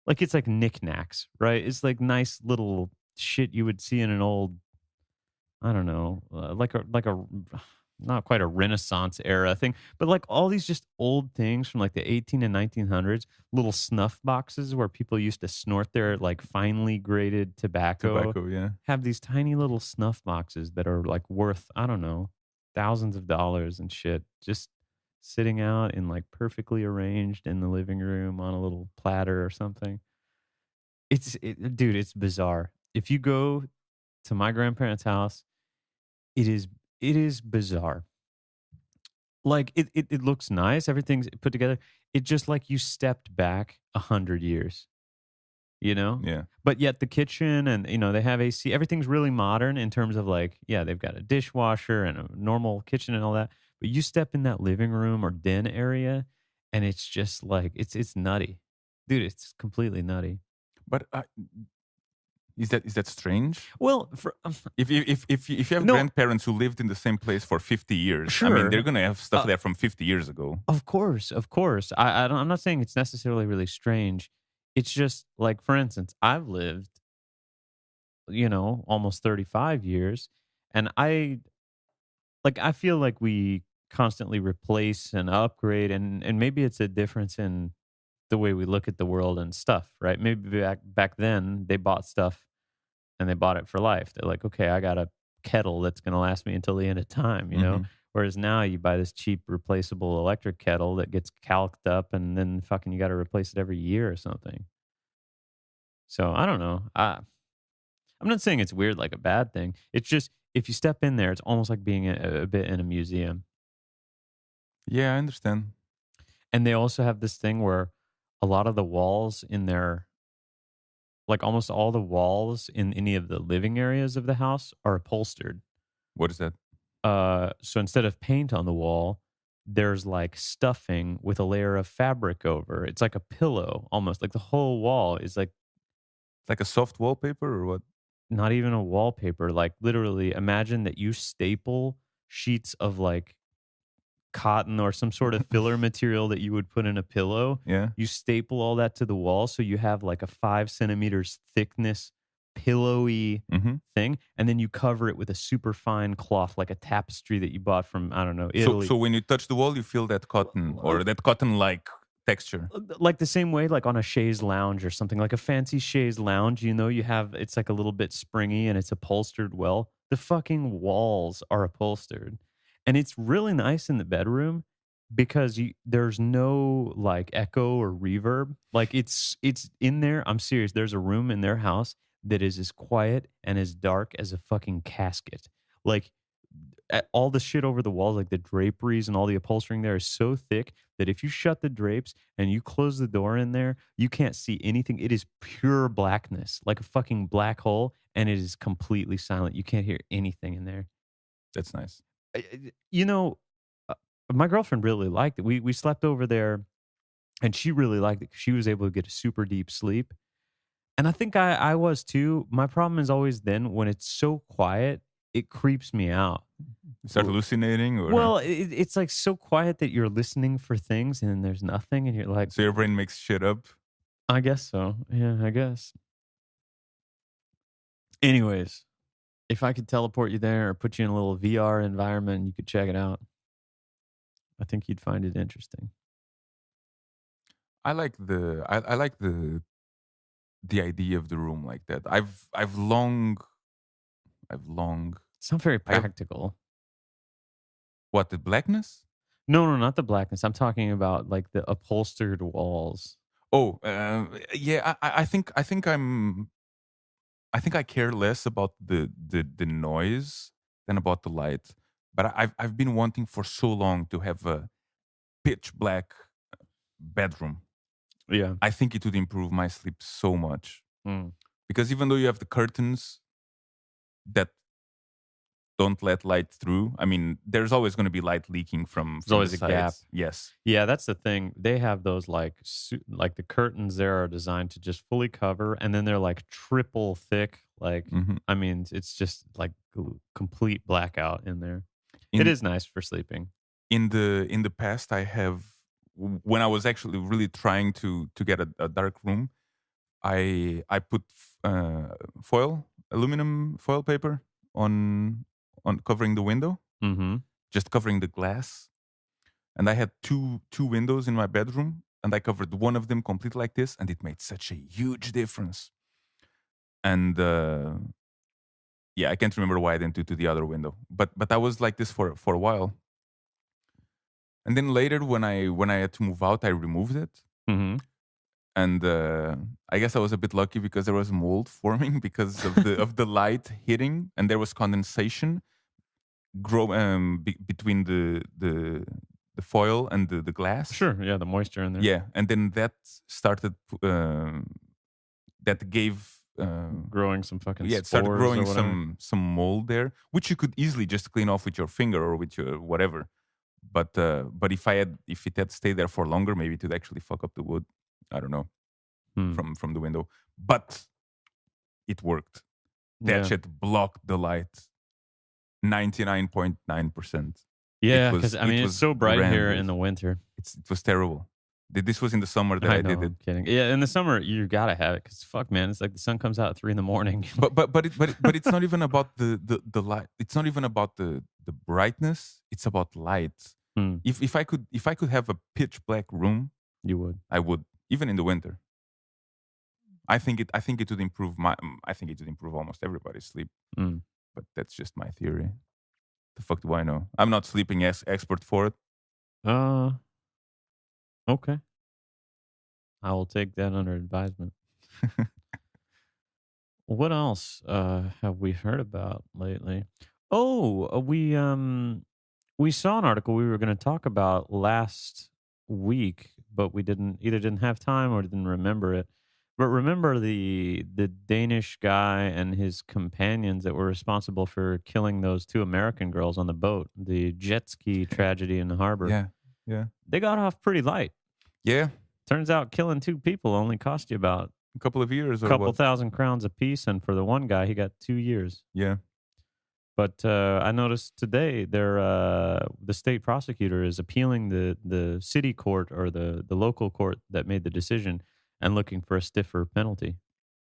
like it's like knickknacks, right? It's like nice little shit you would see in an old I don't know, like a not quite a Renaissance era thing, but like all these just old things from like the 18 and 1900s, little snuff boxes where people used to snort their like finely graded tobacco, tobacco. Yeah, have these tiny little snuff boxes that are like worth, I don't know, thousands of dollars and shit, just sitting out in like perfectly arranged in the living room on a little platter or something. Dude, it's bizarre. If you go to my grandparents' house, it is it is bizarre. Like, it looks nice, everything's put together. It just like you stepped back 100 years, you know? yeah. But yet the kitchen and, you know, they have AC, everything's really modern in terms of like, yeah, they've got a dishwasher and a normal kitchen and all that. But you step in that living room or den area and it's just like it's nutty. Dude, it's completely nutty. But is that strange? Well, If you have no, grandparents who lived in the same place for 50 years, I mean, they're sure. gonna have stuff Uh, there from 50 years ago. Of course, of course. I'm not saying it's necessarily really strange. It's just like, for instance, I've lived, you know, almost 35 years, and I feel like we constantly replace and upgrade, and maybe it's a difference in the way we look at the world and stuff, right? Maybe back then they bought stuff and they bought it for life. They're like, okay, I got a kettle that's going to last me until the end of time, you know? Hmm. Whereas now you buy this cheap replaceable electric kettle that gets calked up and then fucking you got to replace it every year or something. So I don't know. I'm not saying it's weird like a bad thing. It's just if you step in there, it's almost like being a bit in a museum. Yeah, I understand. And they also have this thing where a lot of the walls in their like almost all the walls in any of the living areas of the house are upholstered. What is that? So instead of paint on the wall, there's like stuffing with a layer of fabric over. It's like a pillow almost. Like the whole wall is like Like a soft wallpaper or what? not even a wallpaper. Like literally imagine that you staple sheets of like cotton or some sort of filler material that you would put in a pillow. Yeah. You staple all that to the wall so you have like a 5 centimeters thickness pillowy Hmm. thing, and then you cover it with a super fine cloth like a tapestry that you bought from I don't know So Italy. when you touch the wall, you feel that cotton or that cotton like texture. Like the same way like on a chaise lounge or something like a fancy chaise lounge, you know, you have it's like a little bit springy and it's upholstered well. The fucking walls are upholstered. And it's really nice in the bedroom because there's no like echo or reverb. Like it's in there. I'm serious. There's a room in their house that is as quiet and as dark as a fucking casket. Like all the shit over the walls, like the draperies and all the upholstering there is so thick that if you shut the drapes and you close the door in there, you can't see anything. It is pure blackness, like a fucking black hole, and it is completely silent. You can't hear anything in there. That's nice. You know, uh, my girlfriend really liked it. We slept over there, and she really liked it 'cause she was able to get a super deep sleep. And I think I was too. My problem is always then when it's so quiet, it creeps me out. You start hallucinating, or Well, it's like so quiet that you're listening for things and then there's nothing, and you're like, so your brain makes shit up. I guess so. Yeah, I guess. Anyways, if I could teleport you there or put you in a little VR environment and you could check it out, I think you'd find it interesting. I like the idea of the room like that. I've long It's not very I practical. what, the blackness? No, no, not the blackness. I'm talking about like the upholstered walls. Oh, yeah. I think I care less about the noise than about the light. But I've been wanting for so long to have a pitch black bedroom. Yeah. I think it would improve my sleep so much, Mm. because even though you have the curtains that don't let light through, I mean, there's always going to be light leaking from There's the always a gap. sides. Yes. Yeah, that's the thing. They have those like the curtains there are designed to just fully cover, and then they're like triple thick. Like, Hmm. I mean, it's just like complete blackout in there. It In is nice for sleeping. in the past, when I was actually really trying to get a dark room, I put aluminum foil paper on covering the window, Mm-hmm. just covering the glass. And I had two windows in my bedroom, and I covered one of them completely like this, and it made such a huge difference. And yeah, I can't remember why I didn't do to the other window, but I was like this for a while. And then later, when I had to move out, I removed it. Mm-hmm. And I guess I was a bit lucky because there was mold forming because of the light hitting, and there was condensation between the foil and the glass. Sure. Yeah, the moisture in there. Yeah, and then that started. That gave. Growing some fucking Yeah, it started spores growing or whatever. some mold there, which you could easily just clean off with your finger or with your whatever. But if it had stayed there for longer, maybe it would actually fuck up the wood. I don't know, Hmm. from the window. But it worked. That Yeah. shit blocked the light 99.9%. Yeah, because I mean, it's so bright here in the winter. It was terrible. This was in the summer that I know, did it. I'm kidding. Yeah, in the summer you gotta have it because fuck, man, it's like the sun comes out at 3 a.m. But it's not even about the light. It's not even about the brightness. It's about light. Hmm, If I could have a pitch black room, you would. I would, even in the winter. I think it would improve I think it would improve almost everybody's sleep. Mm. But that's just my theory. The fuck do I know? I'm not sleeping expert for it. Okay. I will take that under advisement. What else have we heard about lately? Oh, we saw an article we were going to talk about last week, but we didn't have time or didn't remember it. But remember the Danish guy and his companions that were responsible for killing those two American girls on the boat, the Jetski tragedy in the harbor. Yeah, yeah, They got off pretty light. yeah. Turns out killing two people only cost you about A couple of years a or couple what? thousand crowns apiece, and for the one guy, he got 2 years. Yeah. But I noticed today the state prosecutor is appealing the city court or the local court that made the decision and looking for a stiffer penalty,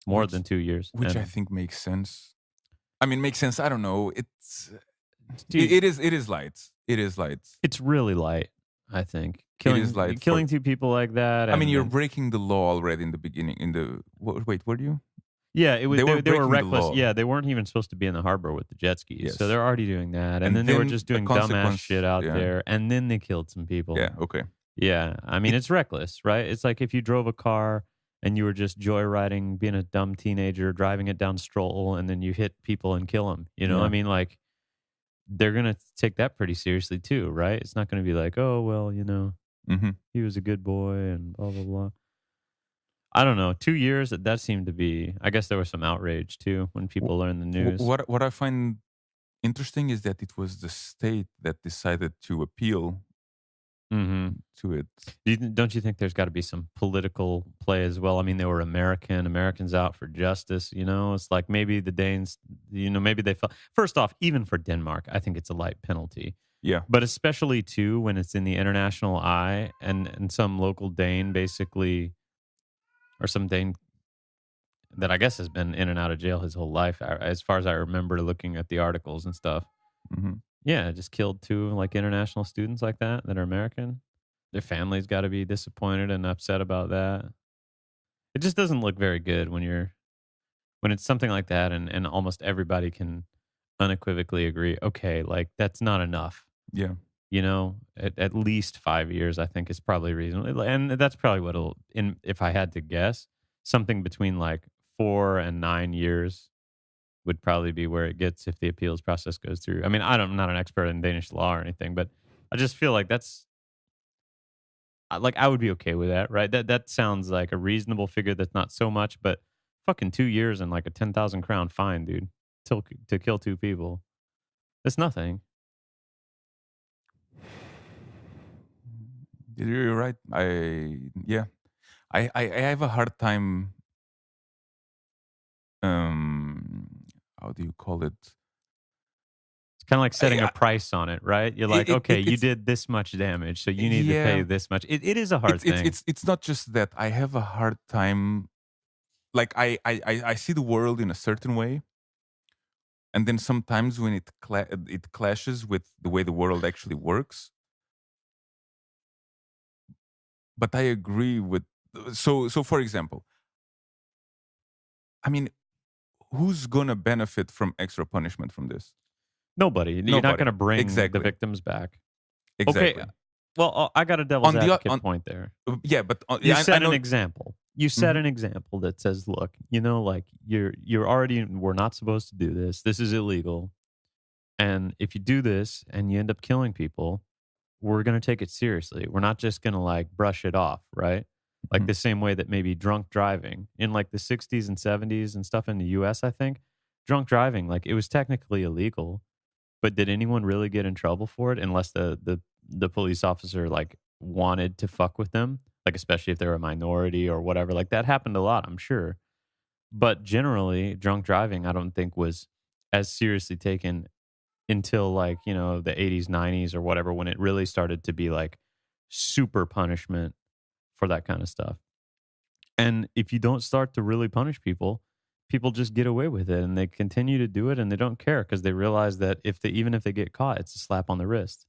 more than 2 years. Which And, I think makes sense. I mean, makes sense. I don't know. dude, It is light. It is light. it's really light. I think is light killing two people like that. I mean, and you're then- breaking the law already in the beginning. Wait, were you? Yeah, it was They were they were breaking the reckless. law. Yeah, they weren't even supposed to be in the harbor with the jet skis, so Yes. they're already doing that, and And then they were then just the doing dumbass shit consequence, out yeah. there, and then they killed some people. Yeah, okay. Yeah, I mean, It it's reckless, right? It's like if you drove a car and you were just joyriding, being a dumb teenager, driving it down Stroll, and then you hit people and kill them. You know, I yeah. mean, like they're gonna take that pretty seriously too, right? It's not gonna be like, oh well, Mhm. he was a good boy and blah blah blah. I don't know. 2 years that seemed to be. I guess there was some outrage too when W people learned the news. what I find interesting is that it was the state that decided to appeal Hmm. to it. Don't you think there's got to be some political play as well? I mean, they were Americans out for justice. It's like maybe the Danes. Maybe they felt. First off, even for Denmark, I think it's a light penalty. Yeah. But especially too when it's in the international eye, and some local Dane basically, or some Dane that I guess has been in and out of jail his whole life, as far as I remember looking at the articles and stuff. Mhm. Yeah, just killed two like international students like that are American. Their families got to be disappointed and upset about that. It just doesn't look very good when it's something like that, and almost everybody can unequivocally agree. Okay, like that's not enough. Yeah. At least 5 years, I think is probably reasonable, and that's probably what'll. If I had to guess, something between like 4 and 9 years would probably be where it gets if the appeals process goes through. I mean, I'm not an expert in Danish law or anything, but I just feel like like I would be okay with that, right? That sounds like a reasonable figure. That's not so much, but fucking 2 years and like a 10,000 crown fine, dude, to kill two people. That's nothing. You're right. Yeah. I have a hard time, um, how do you call it? It's kind of like I setting a price on it, right? You're like, okay, you it's did this much damage, so you need to pay yeah. this much. It is a hard thing. It's not just that I have a hard time. Like I see the world in a certain way, and then sometimes when it clashes with the way the world actually works. But I agree with. So for example, I mean, who's gonna benefit from extra punishment from this? Nobody. You're not going Nobody. to bring the Exactly. victims back. Okay. Exactly. Well, I got a devil's On the advocate on point there. Yeah, but You yeah, I set an know. example. You set Mhm. an example that says, look, like you're already we're not supposed to do this. This is illegal. And if you do this and you end up killing people, we're going to take it seriously. We're not just going to like brush it off, right? Like Mhm. the same way that maybe drunk driving in like the 60s and 70s and stuff in the US, I think, drunk driving, like it was technically illegal, but did anyone really get in trouble for it unless the police officer like wanted to fuck with them? Like especially if they're a minority or whatever. Like that happened a lot, I'm sure. But generally, drunk driving I don't think was as seriously taken until like, the 80s, 90s or whatever when it really started to be like super punishment for that kind of stuff. And if you don't start to really punish people, people just get away with it and they continue to do it and they don't care because they realize that even if they get caught, it's a slap on the wrist.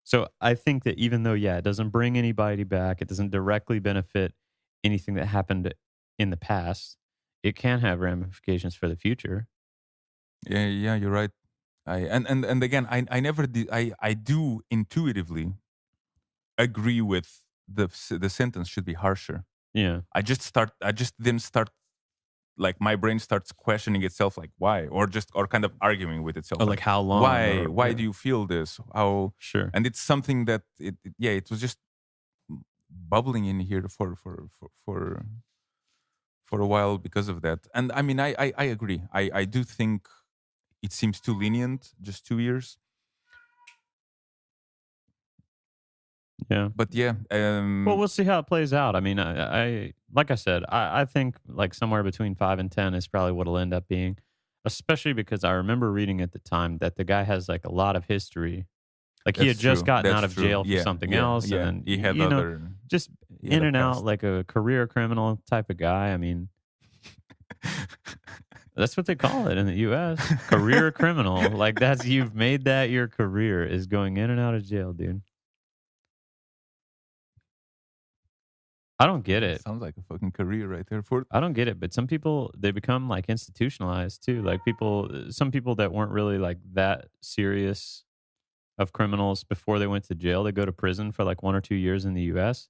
So I think that even though, yeah, it doesn't bring anybody back, it doesn't directly benefit anything that happened in the past, it can have ramifications for the future. Yeah, yeah, you're right. And again, I never did. I do intuitively agree with the sentence should be harsher. Yeah. I just didn't start, like my brain starts questioning itself, like why, or kind of arguing with Or itself, like like how long why yeah, do you feel this, how. sure. And it's something that yeah, it was just bubbling in here for a while because of that. And I mean, I agree. I do think it seems too lenient, just 2 years. Yeah. But yeah, Well, we'll see how it plays out. I mean, I like I said, I think like somewhere between 5 and 10 is probably what'll end up being, especially because I remember reading at the time that the guy has like a lot of history. Like he had that's just true. gotten That's out of true. jail for Yeah, something yeah, else, and yeah. then He had other. just He had in a and out past. like a career criminal type of guy. I mean, that's what they call it in the U.S. Career criminal. Like you've made that your career is going in and out of jail, dude. I don't get it. Sounds like a fucking career right there for. I don't get it, but some people they become like institutionalized too. Like some people that weren't really like that serious of criminals before they went to jail, they go to prison for like 1 or 2 years in the US.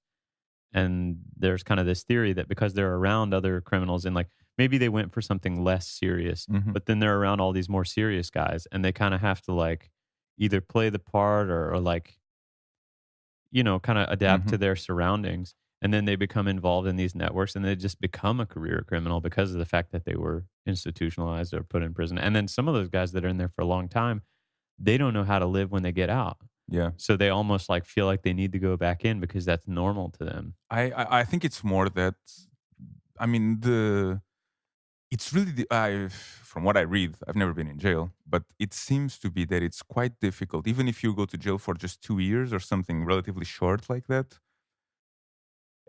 And there's kind of this theory that because they're around other criminals and like maybe they went for something less serious, Mhm, but then they're around all these more serious guys and they kind of have to like either play the part or like, kind of adapt mhm. to their surroundings. And then they become involved in these networks and they just become a career criminal because of the fact that they were institutionalized or put in prison. And then some of those guys that are in there for a long time, they don't know how to live when they get out. Yeah. So they almost like feel like they need to go back in because that's normal to them. I think it's more that, I mean, it's really from what I read, I've never been in jail, but it seems to be that it's quite difficult, even if you go to jail for just 2 years or something relatively short like that.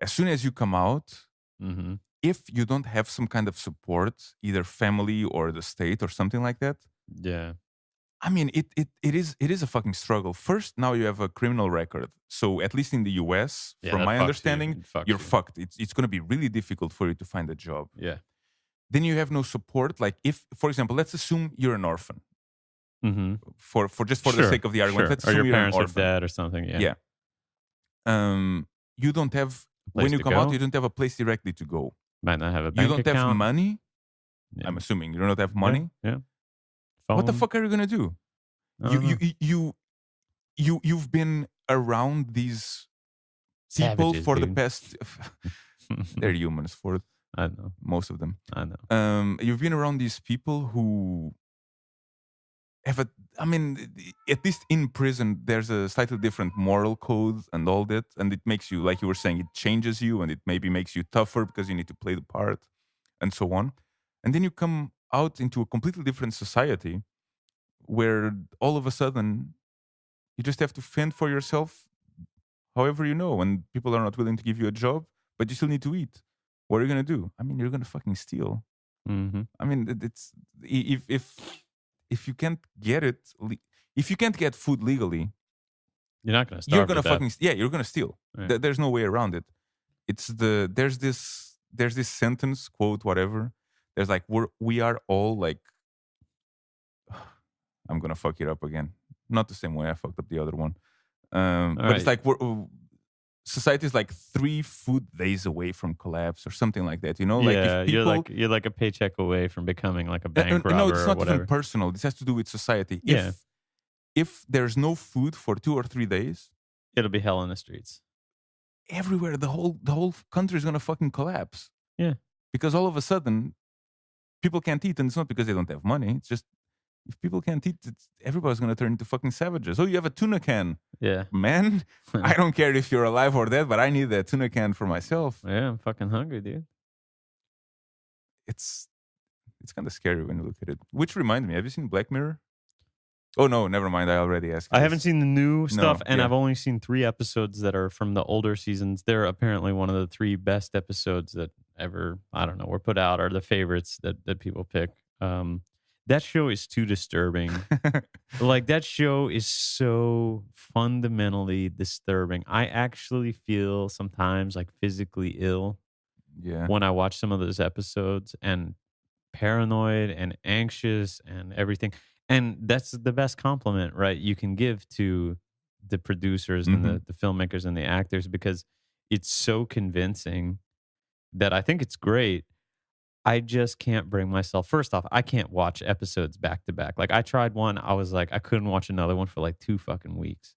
As soon as you come out, Hmm. if you don't have some kind of support, either family or the state or something like that, Yeah. I mean, it is a fucking struggle. First, now you have a criminal record, so at least in the US, Yeah, from that my fucks you. understanding, It fucks you're you. fucked. It's going to be really difficult for you to find a job. Yeah. Then you have no support. Like, if, for example, let's assume you're an orphan, Mhm. for just for the Sure, sake of the argument. sure. Let's Or your assume you're an parents are orphan. dead or something, yeah. Yeah. You don't have, A when place you to come out, go? you don't have a place directly to go. Might not have a You bank don't have account. money. Yeah. I'm assuming you don't have Yeah, money. yeah. What the Phone? fuck are you gonna do? I You don't you know. you you've been around these people Savages, for the dude. past. They're humans for I know, most of them. I know. You've been around these people who have a. I mean, at least in prison, there's a slightly different moral code and all that, and it makes you, like you were saying, it changes you, and it maybe makes you tougher because you need to play the part, and so on. And then you come out into a completely different society where all of a sudden you just have to fend for yourself however you know, and people are not willing to give you a job, but you still need to eat. What are you gonna do? I mean, you're gonna fucking steal. Mhm. I mean, it's, if you can't get if you can't get food legally, You're not gonna you're starve to gonna death. yeah, you're gonna steal. Right. There's no way around it. It's there's this sentence, quote, whatever. There's like, we are all like, I'm gonna fuck it up again. Not the same way I fucked up the other one. But it's Alright. like, society is like 3 food days away from collapse or something like that. Like, if Yeah, people, you're like a paycheck away from becoming like a bank no, robber it's or not even whatever. personal. This has to do with society. Yeah. If there's no food for 2 or 3 days, It'll be hell in the streets. everywhere, the whole country is gonna fucking collapse, Yeah. because all of a sudden people can't eat, and it's not because they don't have money. It's just, if people can't eat, everybody's gonna turn into fucking savages. Oh, you have a tuna can, Yeah. man. I don't care if you're alive or dead, but I need that tuna can for myself. Yeah, I'm fucking hungry, dude. It's it's kind of scary when you look at it. Which reminds me, have you seen Black Mirror? Oh no, never mind. I already asked you I haven't this. seen the new stuff, No, and yeah. I've only seen 3 episodes that are from the older seasons. They're apparently one of the 3 best episodes that ever, I don't know, were put out, or the favorites that people pick. That show is too disturbing. Like, that show is so fundamentally disturbing. I actually feel sometimes, like, physically ill Yeah. when I watch some of those episodes, and paranoid and anxious and everything. And that's the best compliment, right? You can give to the producers and Hmm. the filmmakers and the actors because it's so convincing that I think it's great. I just can't bring myself. First off, I can't watch episodes back to back. Like, I tried one, I was like, I couldn't watch another one for like 2 fucking weeks.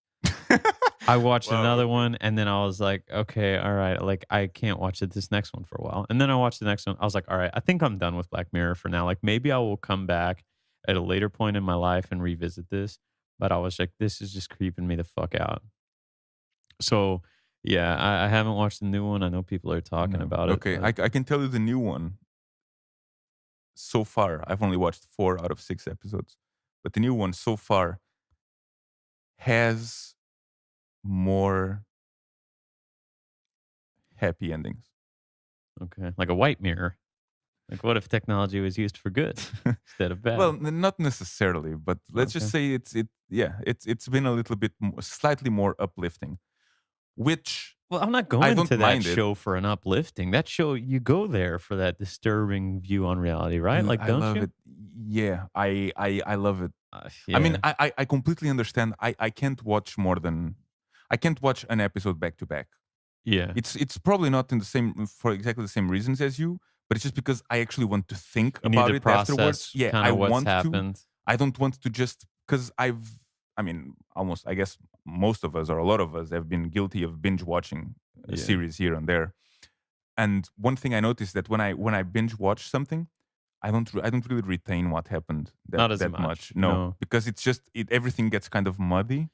I watched Wow. another Okay. one and then I was like, okay, all right. Like, I can't watch this next one for a while. And then I watched the next one. I was like, all right, I think I'm done with Black Mirror for now. Like, maybe I will come back at a later point in my life and revisit this. But I was like, this is just creeping me the fuck out. So, yeah, I haven't watched the new one. I know people are talking No. about it, Okay. but I can tell you the new one. So far, I've only watched 4 out of 6 episodes, but the new one so far has more happy endings. okay. Like a white mirror. Like, what if technology was used for good instead of Well, bad? not necessarily, but let's just Okay. say it's been a little bit slightly more uplifting, which Well, I'm not I going don't to that mind it. show for an uplifting. That show, you go there for that disturbing view on reality, right? Like, I don't love you? it. Yeah, I love it. I mean, Yeah, I completely understand. I can't watch more than I can't watch an episode back to back. yeah. It's probably not in the same for exactly the same reasons as you, but it's just because I actually want to think You need about to it afterwards. process Yeah, kind I of what's want to. happened. I don't want to just because I mean, almost. I guess most of us or a lot of us have been guilty of binge watching a Yeah, series here and there. And one thing I noticed that when I binge watch something, I don't really retain what happened not as that much. much. No, No, because it's just everything gets kind of muddy.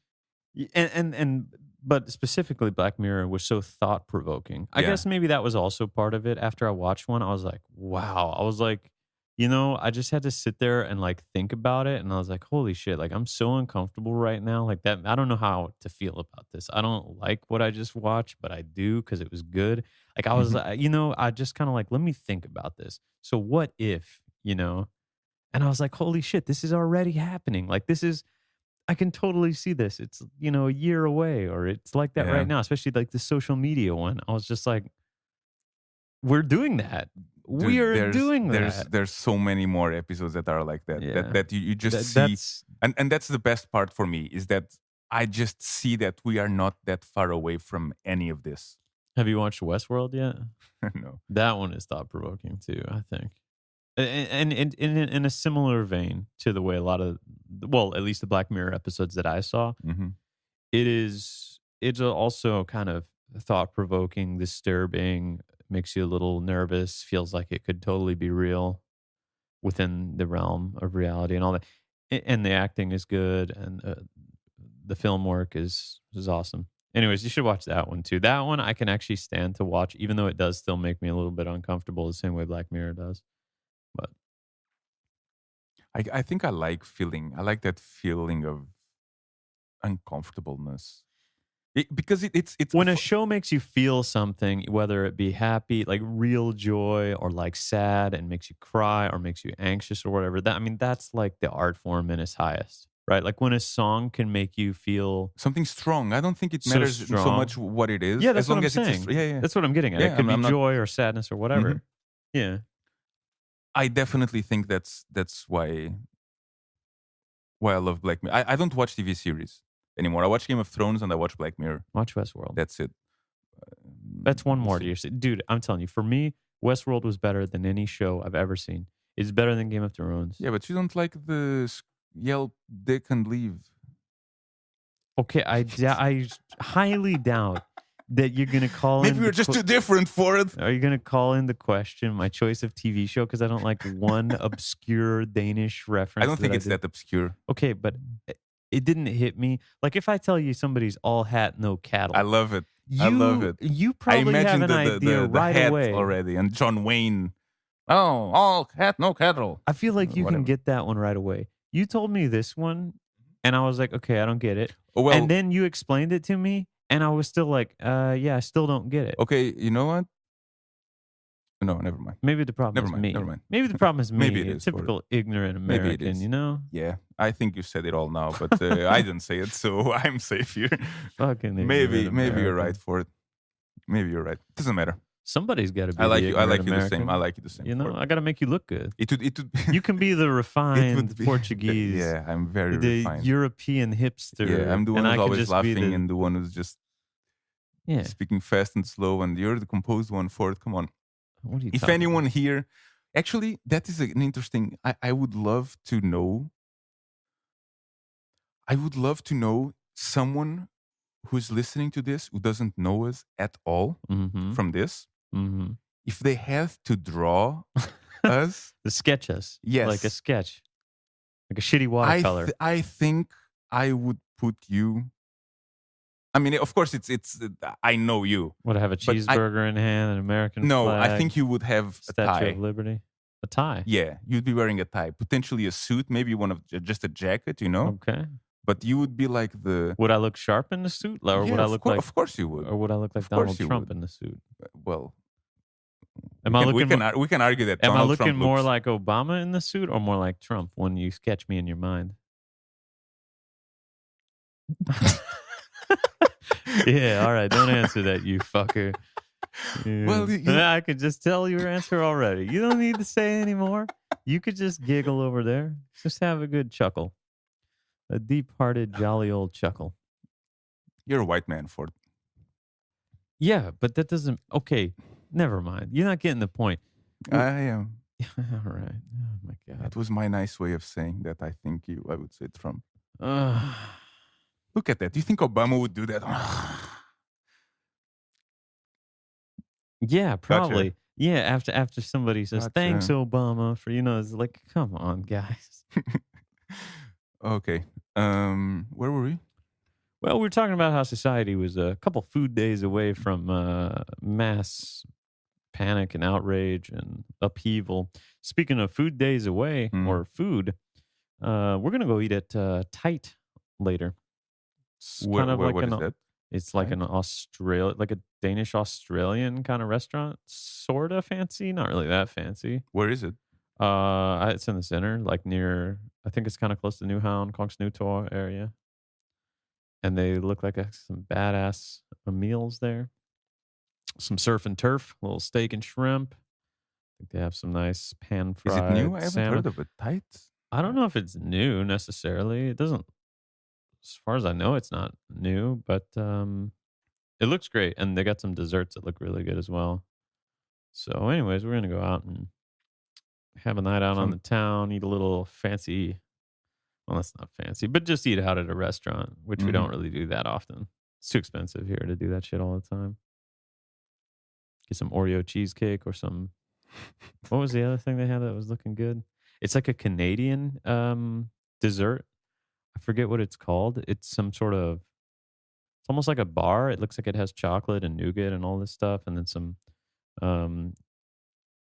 but specifically Black Mirror was so thought provoking. I Yeah. guess maybe that was also part of it. After I watched one, I was like, wow. I was like, I just had to sit there and like think about it, and I was like, holy shit, like I'm so uncomfortable right now. Like that, I don't know how to feel about this. I don't like what I just watched, but I do because it was good. Like I was, Hmm. I just kind of like, let me think about this. So what if, And I was like, holy shit, this is already happening. Like this is I can totally see this. It's, a year away, or it's like that Yeah. right now, especially like the social media one. I was just like, we're doing that. We Dude, are doing that. there's so many more episodes that are like that. Yeah. You just see, That's and that's the best part for me is that I just see that we are not that far away from any of this. Have you watched Westworld yet? No. That one is thought provoking too, I think. And in a similar vein to the way a lot of, well, at least the Black Mirror episodes that I saw, Hmm. it's also kind of thought provoking, disturbing, makes you a little nervous, feels like it could totally be real within the realm of reality and all that. And the acting is good, and the film work is awesome. Anyways, you should watch that one too. That one I can actually stand to watch, even though it does still make me a little bit uncomfortable, the same way Black Mirror does. But I think I like that feeling of uncomfortableness. Because it's when a show makes you feel something, whether it be happy, like real joy, or like sad and makes you cry or makes you anxious or whatever, that's like the art form in its highest, right? Like when a song can make you feel something strong. I don't think it so matters so strong. much what it is, Yeah, as that's what long I'm as it's saying. yeah, yeah, That's what I'm getting at. It yeah. could be I'm not. joy or sadness or Mhm. whatever. Yeah. I definitely think that's why I love Black Mirror. I don't watch TV series anymore. I watch Game of Thrones and I watch Black Mirror. Watch Westworld. That's it. That's one We'll more to see. your dude. I'm telling you, for me, Westworld was better than any show I've ever seen. It's better than Game of Thrones. Yeah, but you don't like the yell dick and leave. Okay, I highly doubt that you're gonna call Maybe in we're just too different for it. Are you gonna call in the question my choice of TV show because I don't like one obscure Danish reference? I don't think it's that obscure. Okay, but it didn't hit me. Like if I tell you somebody's all hat, no cattle, I love it. I love you it. you I probably have imagine an idea the right hat away. already and John Wayne. Oh, all hat, no cattle. I feel like you can Whatever. get that one right away. You told me this one, and I was like, okay, I don't get it. Oh, well, And then you explained it to me, and I was still like, yeah, I still don't get it. okay, you know what? No, never mind. Maybe the problem Never is mind, me. never mind. Maybe the problem is me. Maybe it a is for it. typical ignorant Maybe it American, is. Yeah, I think you said it all now, but I didn't say it, so I'm safe here. Fucking Maybe ignorant you're American. right for it. Maybe you're right. Doesn't matter. Somebody's got to be. I like the you. I like ignorant you the American. same. I like you the same. You know, I got to make you look good. It would. You can be the refined be, Portuguese. Yeah, I'm very the refined. European hipster. Yeah, I'm the one and who's I could always just be laughing the- and the one who's just Yeah. speaking fast and slow, and you're the composed one for it. Come on. What are you If talking anyone about? here, actually, that is an interesting. I would love to know. I would love to know someone who's listening to this who doesn't know us at all Mm-hmm. from this. Mm-hmm. If they have to draw us, The sketch us. Yes. Like a sketch. Like a shitty watercolor. I think I would put you. I mean, of course, it's. I know you. Would I have a but I- cheeseburger in hand, an American No, flag, I think you would have a Statue tie. of Liberty? A tie. Yeah, you'd be wearing a tie, potentially a suit, maybe one of just a jacket, you know. Okay. But you would be like the. Would I look sharp in the suit? Or Yeah, would I of look cour- like Of course you would. or would I look like Of course Donald you Trump would. in the suit? Well, Am I looking we can argue that. Am I Donald looking Trump more looks- like Obama in the suit or more like Trump when you sketch me in your mind? Yeah, all right. Don't answer that, you fucker. Yeah. Well, you I could just tell your answer already. You don't need to say anymore. You could just giggle over there. Just have a good chuckle, a deep-hearted, jolly old chuckle. you're a white man, Ford. Yeah, but that doesn't. Okay, never mind. You're not getting the point. I am. All right. Oh my god. It was my nice way of saying that. I would say Trump. Ugh. Look at that. Do you think Obama would do that? Yeah, Gotcha. probably. Yeah, after somebody says thanks Gotcha. Obama for it's like come on guys. Okay. Where were we? Well, we were talking about how society was a couple food days away from mass panic and outrage and upheaval. Speaking of food days away Hmm. or food, we're gonna go eat at Tight later. It's kind of like What is that? it's like Right? an like a Danish Australian kind of restaurant, sort of fancy, not really that fancy. Where is it? It's in the center, like near. I think it's kind of close to Newhound, Kongs Nytorv area, and they look like some badass meals there. Some surf and turf, a little steak and shrimp. I think they have some nice pan Is it new? fried I haven't salmon. heard of it. Tight? I don't know if it's new necessarily. It doesn't, as far as I know, it's not new, but it looks great, and they got some desserts that look really good as well. So, anyways, we're gonna go out and have a night out on Some. the town, eat a little fancy. Well, that's not fancy, but just eat out at a restaurant, which we Hmm. don't really do that often. It's too expensive here to do that shit all the time. Get some Oreo cheesecake or some. What was the other thing they had that was looking good? It's like a Canadian dessert. I forget what it's called. It's some sort of. It's almost like a bar. It looks like it has chocolate and nougat and all this stuff, and then um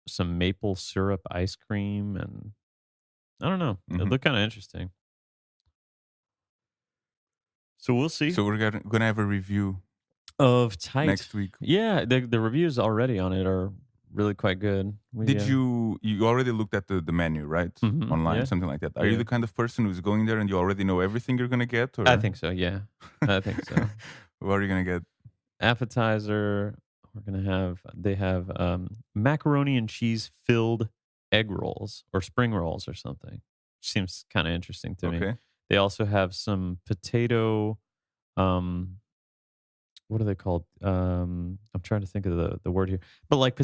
some maple syrup ice cream, and I don't know. It Hmm. looked kind of interesting. So we'll see. So we're gonna have a review Of Tight. next week. Yeah, the reviews already on it are really quite good. We Did you already looked at the menu, right? Online, yeah, something like that. Are you yeah. the kind of person who's going there and you already know everything you're gonna get, I or think so, yeah. I think so. what are you gonna get? Appetizer, we're gonna have they have macaroni and cheese filled egg rolls or spring rolls or something. Seems kind of interesting to me. Okay. They also have some potato um what are they called? I'm trying to think of the word here. But like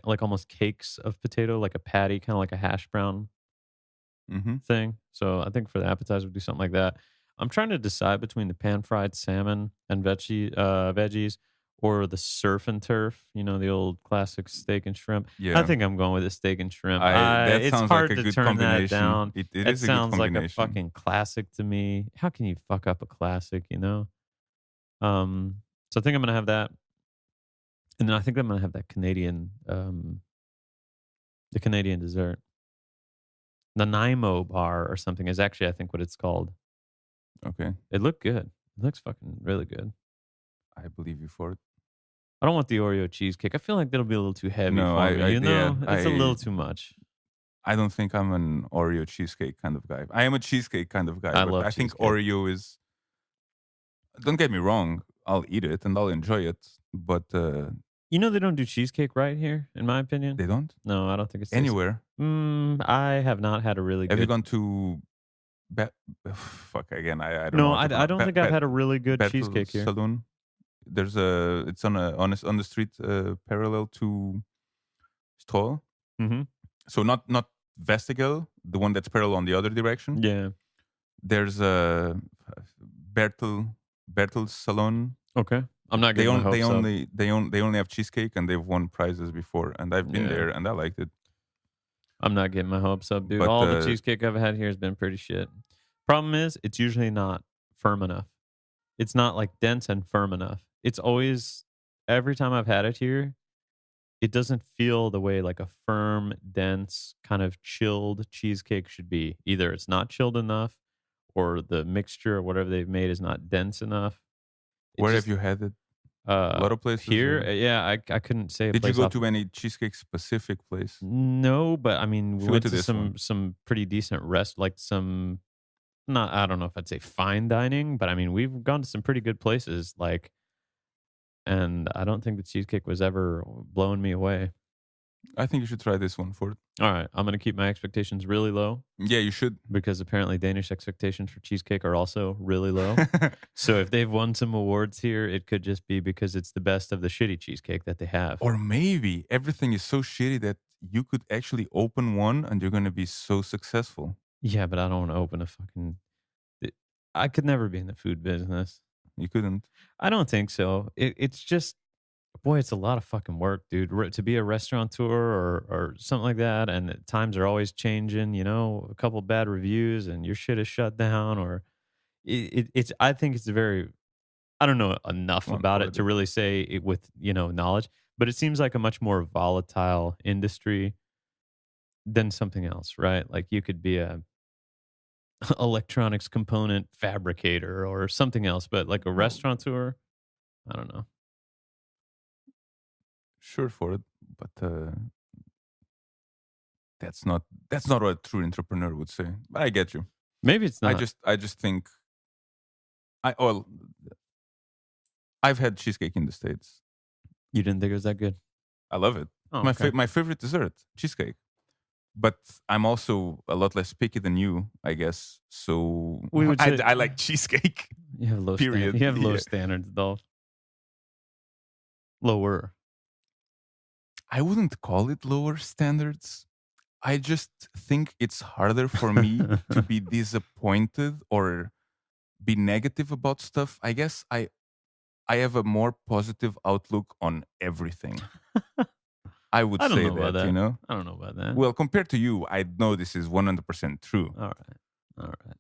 like almost cakes of potato, like a patty, kind of like a hash brown Mm-hmm. thing. So I think for the appetizer, we'll do something like that. I'm trying to decide between the pan fried salmon and veggies or the surf and turf, the old classic steak and shrimp. I Yeah. think I'm going with the steak and shrimp. I That It's sounds like hard a to good turn that combination. down. It It is a good sounds like a combination. fucking classic to me. How can you fuck up a classic? So I think I'm gonna have that. And then I think I'm gonna have that the Canadian dessert. Nanaimo bar or something is actually I think what it's called. Okay. It looked good. It looks fucking really good. I believe you for it. I don't want the Oreo cheesecake. I feel like that'll be a little too heavy No, for me. yeah, It's a little too much. I don't think I'm an Oreo cheesecake kind of guy. I am a cheesecake kind of guy, I but love I think cheesecake. Oreo is. Don't get me wrong. I'll eat it and I'll enjoy it, but They don't do cheesecake right here, in my opinion. they don't No, I don't think it's tasty. anywhere. I have not had a really Have you good. gone to? Ba- Fuck again. I don't know No, how to I pronounce. don't think I've had a really good Bertel cheesecake here. Saloon. There's it's on the street parallel to Stoll. Mm-hmm. So not Vestigal, the one that's parallel on the other direction. Yeah. There's a Bertel Salon. Okay. I'm not getting my hopes up. They only have cheesecake and they've won prizes before, and I've been Yeah. there and I liked it. I'm not getting my hopes up, dude. But All the cheesecake I've had here has been pretty shit. Problem is, it's usually not firm enough. It's not like dense and firm enough. It's always every time I've had it here, it doesn't feel the way like a firm, dense, kind of chilled cheesecake should be. Either it's not chilled enough or the mixture or whatever they've made is not dense enough. It where have just you had it? A lot of places. here, Or? yeah, I couldn't say a Did you place go off. to any cheesecake specific place? No, but I mean, we Should go went to to this one. some pretty decent like some not I don't know if I'd say fine dining, but I mean, we've gone to some pretty good places. Like and I don't think the cheesecake was ever blowing me away. I think you should try this one for it. All right, I'm gonna keep my expectations really low Yeah, you should. because apparently Danish expectations for cheesecake are also really low. So if they've won some awards here, it could just be because it's the best of the shitty cheesecake that they have. Or maybe everything is so shitty that you could actually open one and you're going to be so successful. Yeah, but I don't want to open a fucking. I could never be in the food business. You couldn't. I don't think so. It's just, boy, it's a lot of fucking work, dude. To be a restaurateur or something like that, and times are always changing. You know, a couple bad reviews and your shit is shut down, or it's. I think it's very. I don't know enough about it to One-fourth. really say it with knowledge, but it seems like a much more volatile industry than something else, right? Like you could be a electronics component fabricator or something else, but like a Well, restaurateur, I don't know. sure for it, but that's not what a true entrepreneur would say. But I get you. Maybe it's not. I just think well, I've had cheesecake in the States. You didn't think it was that good? I love it. Oh, okay. My favorite dessert, cheesecake. But I'm also a lot less picky than you, I guess. So We would say I like cheesecake. you have low Period. You have low Yeah. standards, though. Lower. I wouldn't call it lower standards. I just think it's harder for me to be disappointed or be negative about stuff. I guess I have a more positive outlook on everything. I would I don't say know about that, that. you know. I don't know about that. Well, compared to you, I know this is 100% true. All right. All right.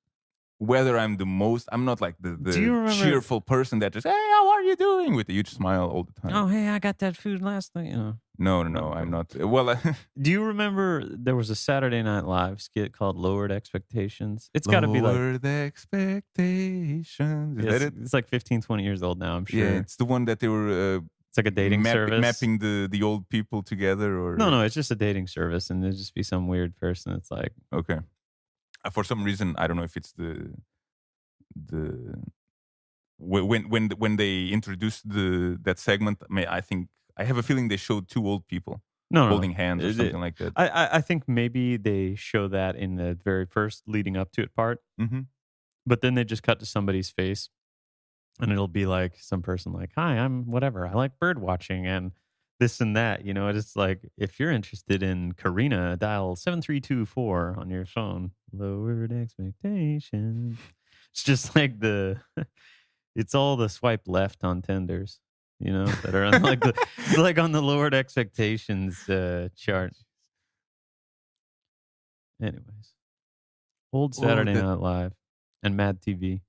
Whether I'm the most, I'm not like Do you the remember- cheerful person that just, hey, how are you doing? With a huge smile all the time. Oh, hey, I got that food last night. No, Okay. I'm not. Well, Do you remember there was a Saturday Night Live skit called Lowered Expectations? It's got to be like, lower the expectations. Is that it? it's like 15, 20 years old now, I'm sure. Yeah, it's the one that they were It's like a dating service. mapping the old people together, or No, it's just a dating service, and there'd just be some weird person. It's like, Okay. For some reason, I don't know if it's the when they introduced that segment. I think I have a feeling they showed two old people no, holding hands or Is something like that. I think maybe they show that in the very first leading up to it part, Mm-hmm. but then they just cut to somebody's face, and it'll be like some person like, "Hi, I'm whatever. I like bird watching and this and that." You know, it's like if you're interested in Karina, dial 7324 on your phone. Lowered expectations. It's just like it's all the swipe left on tenders, that are on like it's like on the lowered expectations chart. Anyways, old Saturday Night Live and Mad TV.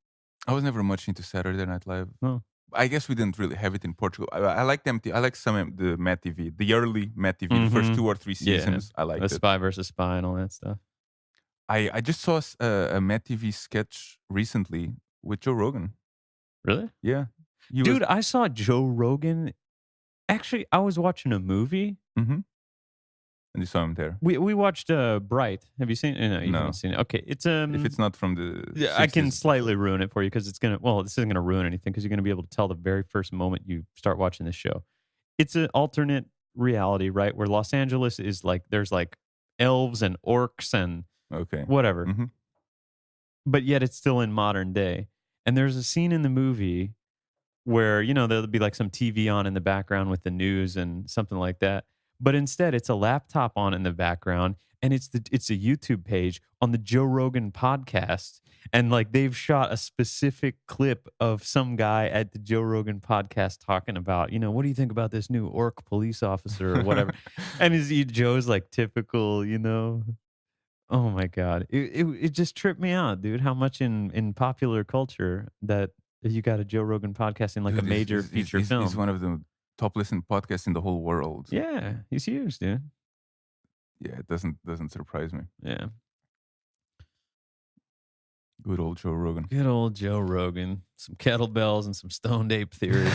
I was never much into Saturday Night Live. Oh. I guess we didn't really have it in Portugal. I like them. I like the Mad TV, the early Mad TV, the first 2 or 3 seasons. I liked it. Spy versus Spy and all that stuff. I just saw a Mad TV sketch recently with Joe Rogan. Really? Yeah. Dude, I saw Joe Rogan. Actually, I was watching a movie. Mm-hmm. And you saw him there. We watched Bright. Have you seen it? No, you haven't seen it. Okay, it's if it's not from the yeah, I can slightly ruin it for you because this isn't gonna ruin anything because you're gonna be able to tell the very first moment you start watching this show. It's an alternate reality, right? Where Los Angeles is like there's like elves and orcs and whatever. Mm-hmm. But yet it's still in modern day. And there's a scene in the movie where, there'll be like some TV on in the background with the news and something like that. But instead, it's a laptop on in the background, and it's a YouTube page on the Joe Rogan podcast. And like they've shot a specific clip of some guy at the Joe Rogan podcast talking about, what do you think about this new orc police officer or whatever? And Joe's like typical, Oh my God. It just tripped me out, dude. How much in popular culture that you got a Joe Rogan podcast in like a major feature film. He's one of the top listened podcasts in the whole world. Yeah, he's huge, dude. Yeah, it doesn't surprise me. Yeah. Good old Joe Rogan. Good old Joe Rogan. Some kettlebells and some stoned ape theory.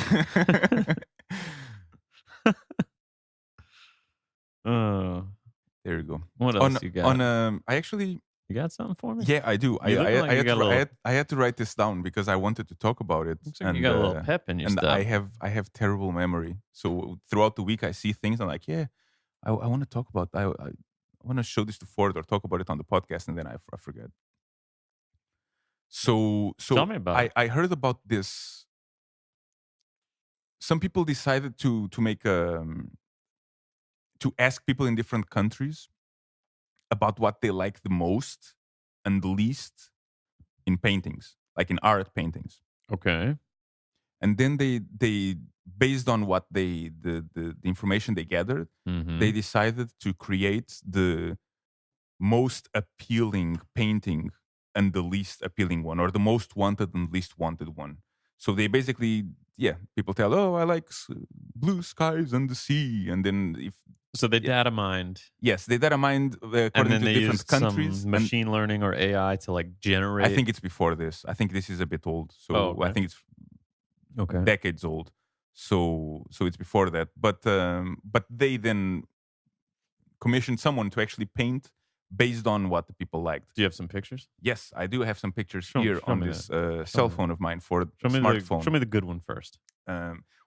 Oh. There you go. What else you got? I actually You got something for me? Yeah, I do. You looking like I you had got a to little. I had to write this down because I wanted to talk about it, Looks like you got a little pep in your and step. I have terrible memory. So throughout the week, I see things. I'm like, yeah, I want to talk about. I want to show this to Ford or talk about it on the podcast, and then I forget. Tell So me about it. I heard about this. Some people decided to make to ask people in different countries about what they like the most and the least in paintings, like in art paintings. Okay. And then they based on what the information they gathered, Mm-hmm. they decided to create the most appealing painting and the least appealing one, or the most wanted and least wanted one. So they basically, yeah, people tell, oh, I like blue skies and the sea, and then if So they yeah, data mined, yes, they data mined and according then to they different used countries, some and machine learning or AI to like I generate. think it's before this. I think this is a bit old, Oh, so I okay. think it's Okay. decades old. So it's before that. But they then commissioned someone to actually paint based on what the people liked. Do you have some pictures? Yes, I do have some pictures Show, here show on me this that. Show cell me. phone of mine for a Show smartphone. me the good one first.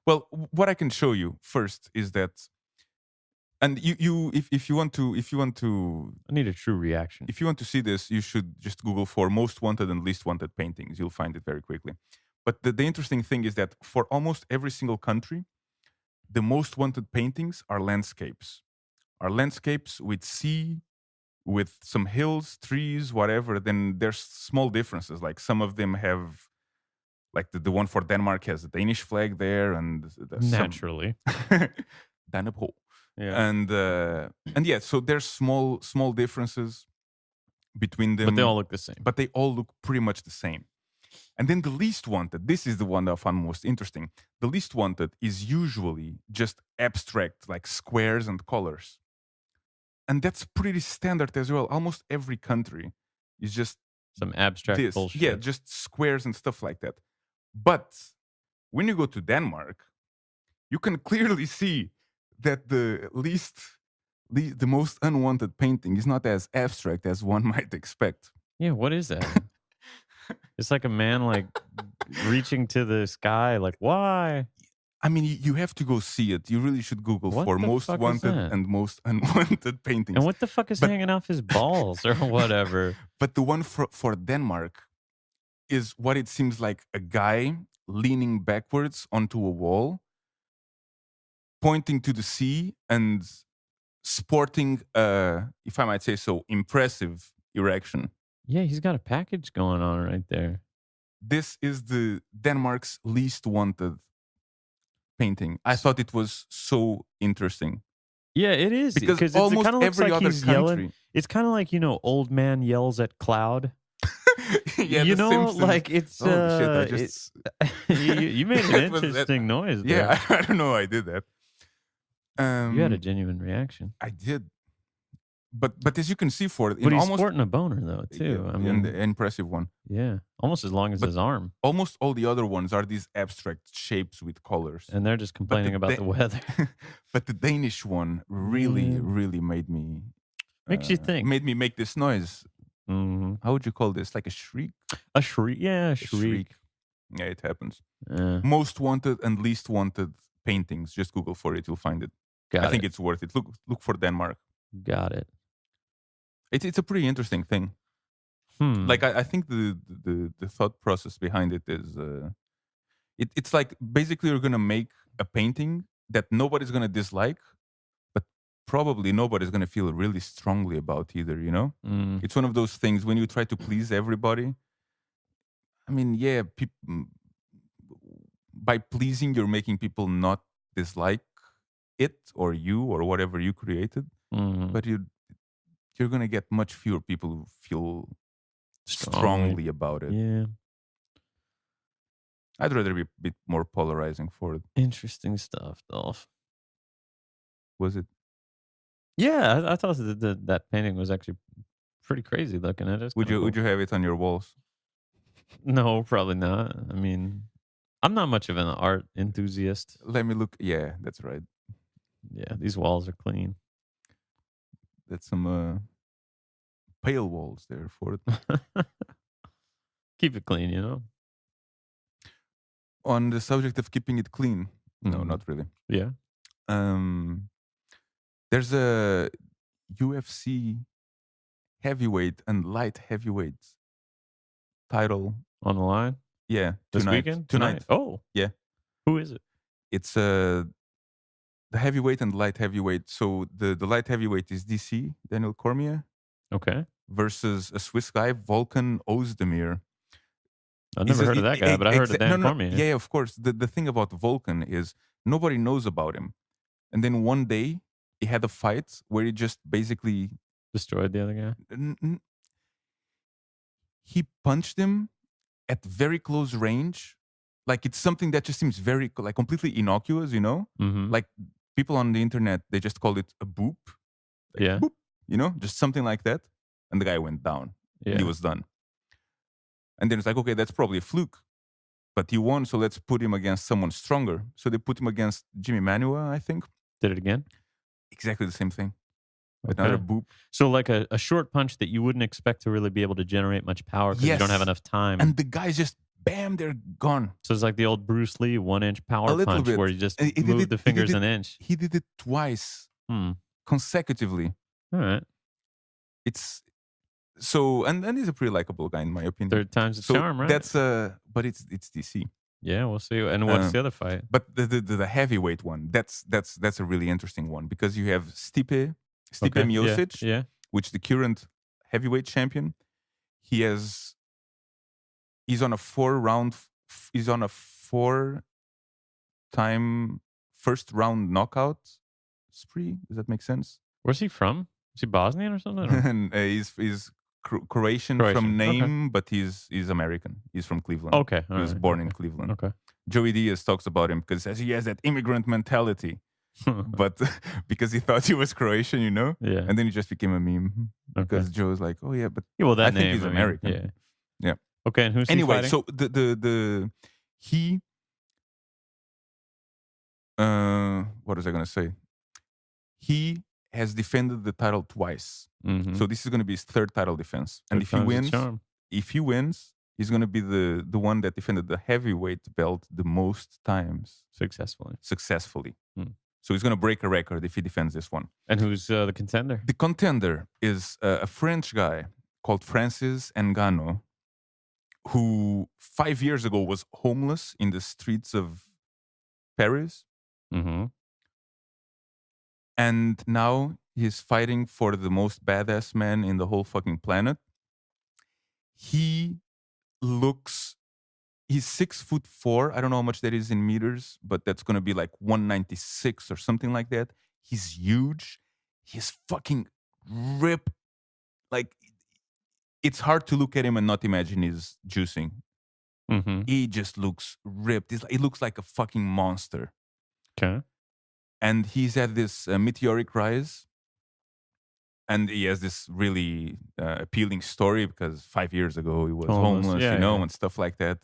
Well, what I can show you first is that, and you if you want to I need a true reaction. if you want to see this, you should just Google for most wanted and least wanted paintings. You'll find it very quickly. But the interesting thing is that for almost every single country, the most wanted paintings are landscapes. Are landscapes with sea, with some hills, trees, whatever. Then there's small differences. Like some of them have, like the one for Denmark has the Danish flag there, and some Naturally. Dannebrog. Yeah. And yeah, so there's small differences between them, But they all look the same. but they all look pretty much the same. And then the least wanted, this is the one that I found most interesting. The least wanted is usually just abstract, like squares and colors. And that's pretty standard as well. Almost every country is just Some abstract this. bullshit. Yeah, just squares and stuff like that. But when you go to Denmark, you can clearly see that the most unwanted painting is not as abstract as one might expect. Yeah, what is that? It's like a man like reaching to the sky, like, why? I mean, you have to go see it. You really should Google What for the most fuck is wanted that? and most unwanted paintings. And what the fuck is But- hanging off his balls or whatever? But the one for Denmark is what it seems like a guy leaning backwards onto a wall, pointing to the sea and sporting, if I might say so, impressive erection. Yeah, he's got a package going on right there. This is the Denmark's least wanted painting. I thought it was so interesting. Yeah, it is Because it almost kind of looks every like other he's yelling. country. It's kind of like old man yells at cloud. Yeah, You The know, Simpsons. like it's. Holy shit! I just You made an That was- that- interesting noise there. yeah. I don't know. I did that. You had a genuine reaction. I did, but as you can see, for But he's almost sporting a boner though too. I mean, the impressive one. yeah, almost as long as But- his arm, Almost all the other ones are these abstract shapes with colors. and they're just complaining about the weather. But the Danish one really, Yeah. really made me Makes you think. Made me make this noise. Mhm. How would you call this? Like a shriek? A shriek, yeah, a A shriek. Yeah, it happens. Yeah, Most wanted and least wanted paintings. Just Google for it. You'll find it. got I think it. it's worth it. Look for Denmark. Got it. It's a pretty interesting thing. Like I think the thought process behind it is it's like basically you're gonna make a painting that nobody's gonna dislike, but probably nobody's gonna feel really strongly about either. You know, Mm. it's one of those things when you try to please everybody. I mean, yeah, by pleasing, you're making people not dislike it or you or whatever you created, Mhm. but you're gonna get much fewer people who feel strongly about it. Yeah, I'd rather be a bit more polarizing for it. interesting stuff, Dolph. Was it? Yeah, I thought that painting was actually pretty crazy looking at it. Would you have it on your walls? No, probably not. I mean, I'm not much of an art enthusiast. Let me look. Yeah, that's right. Yeah, these walls are clean. That's some pale walls there for it. Keep it clean, you know? On the subject of keeping it clean, no, Mhm. not really. Yeah. Um, there's a UFC heavyweight and light heavyweight title. On the line Yeah, this tonight. weekend? Tonight? Tonight. Oh, Yeah, who is it? it's the heavyweight and light heavyweight. So the light heavyweight is DC Daniel Cormier Okay. versus a Swiss guy Volkan Ozdemir. I've He's never a, heard of that guy, but I heard of no, Dan no, Cormier. yeah, of course. The thing about Volkan is nobody knows about him. And then one day he had a fight where he just basically Destroyed the other guy? he punched him at very close range. Like it's something that just seems very like completely innocuous, you know? Mhm. Like people on the internet, they just call it a boop. Like Yeah. boop, you know, just something like that. And the guy went down. And he Yeah. was done. And then it's like, okay, that's probably a fluke. But he won, so let's put him against someone stronger. So they put him against Jimmy Manuwa, I think. Did it again? Exactly the same thing. Another Okay. boop. So like a short punch that you wouldn't expect to really be able to generate much power because you don't have Yes. enough time. And the guys just bam, they're gone. So it's like the old Bruce Lee 1-inch power A little punch bit. where you just And he did move it- the he did fingers it- an inch. He did it twice Hmm. consecutively. All right. It's so, and he's a pretty likable guy in my opinion. Third time's the So charm, right? that's but it's DC. Yeah, we'll see. And what's the other fight? But the heavyweight one, that's a really interesting one because you have Stipe Okay. Miocic, Yeah. which the current heavyweight champion. He's on a 4-round. He's on a 4-time first round knockout spree. Does that make sense? Where's he from? Is he Bosnian or something? Or? And he's Croatian Croatian, from okay. name, but he's American. He's from Cleveland. Okay. He was born in Cleveland. Okay. Joey Diaz talks about him because he has that immigrant mentality, but because he thought he was Croatian, you know, Yeah. and then he just became a meme Okay. because Joe was like, "Oh yeah, but Yeah, well, that I think name, he's I mean, American." yeah. Yeah. Okay, and who's he Anyway, fighting? so the he what was I gonna say? He has defended the title twice, Mhm. so this is gonna be his third title defense, and Third if he time's the wins, charm. he's gonna be the one that defended the heavyweight belt the most times Successfully. successfully. Hmm. So he's gonna break a record if he defends this one. And who's the contender? The contender is a French guy called Francis Ngannou, who 5 years ago was homeless in the streets of Paris, Mm-hmm. and now he's fighting for the most badass man in the whole fucking planet. He looks, he's 6'4". I don't know how much that is in meters, but that's gonna be like 196 or something like that. He's huge. He's fucking ripped. Like it's hard to look at him and not imagine he's juicing. Mm-hmm. He just looks ripped. He looks like a fucking monster. Okay. And he's had this meteoric rise. And he has this really appealing story because 5 years ago he was homeless, Yeah, you know, yeah. and stuff like that.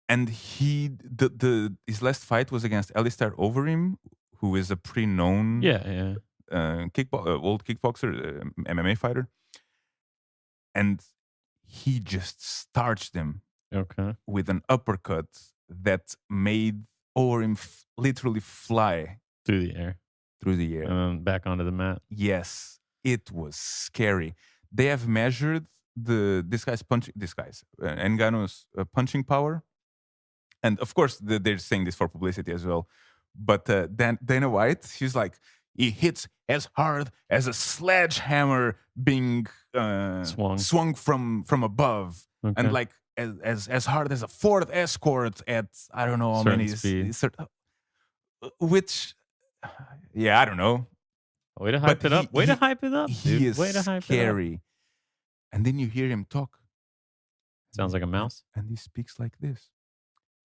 And his last fight was against Alistair Overeem, who is a pretty known Yeah. old kickboxer, MMA fighter. And he just starched him Okay. with an uppercut that made Overeem literally fly Through the air. through the air. And then back onto the mat. Yes, it was scary. They have measured Ngannou's punching power, and of course they're saying this for publicity as well. But Dana White, he's like, he hits as hard as a sledgehammer being swung from above, Okay. and like as hard as a Ford Escort at I don't know how Certain many speed. which yeah, I don't know. Way to hype it up. Way to hype it up, dude. He is Way to hype it scary. And then you hear him talk. up. Sounds like a mouse. And he speaks like this.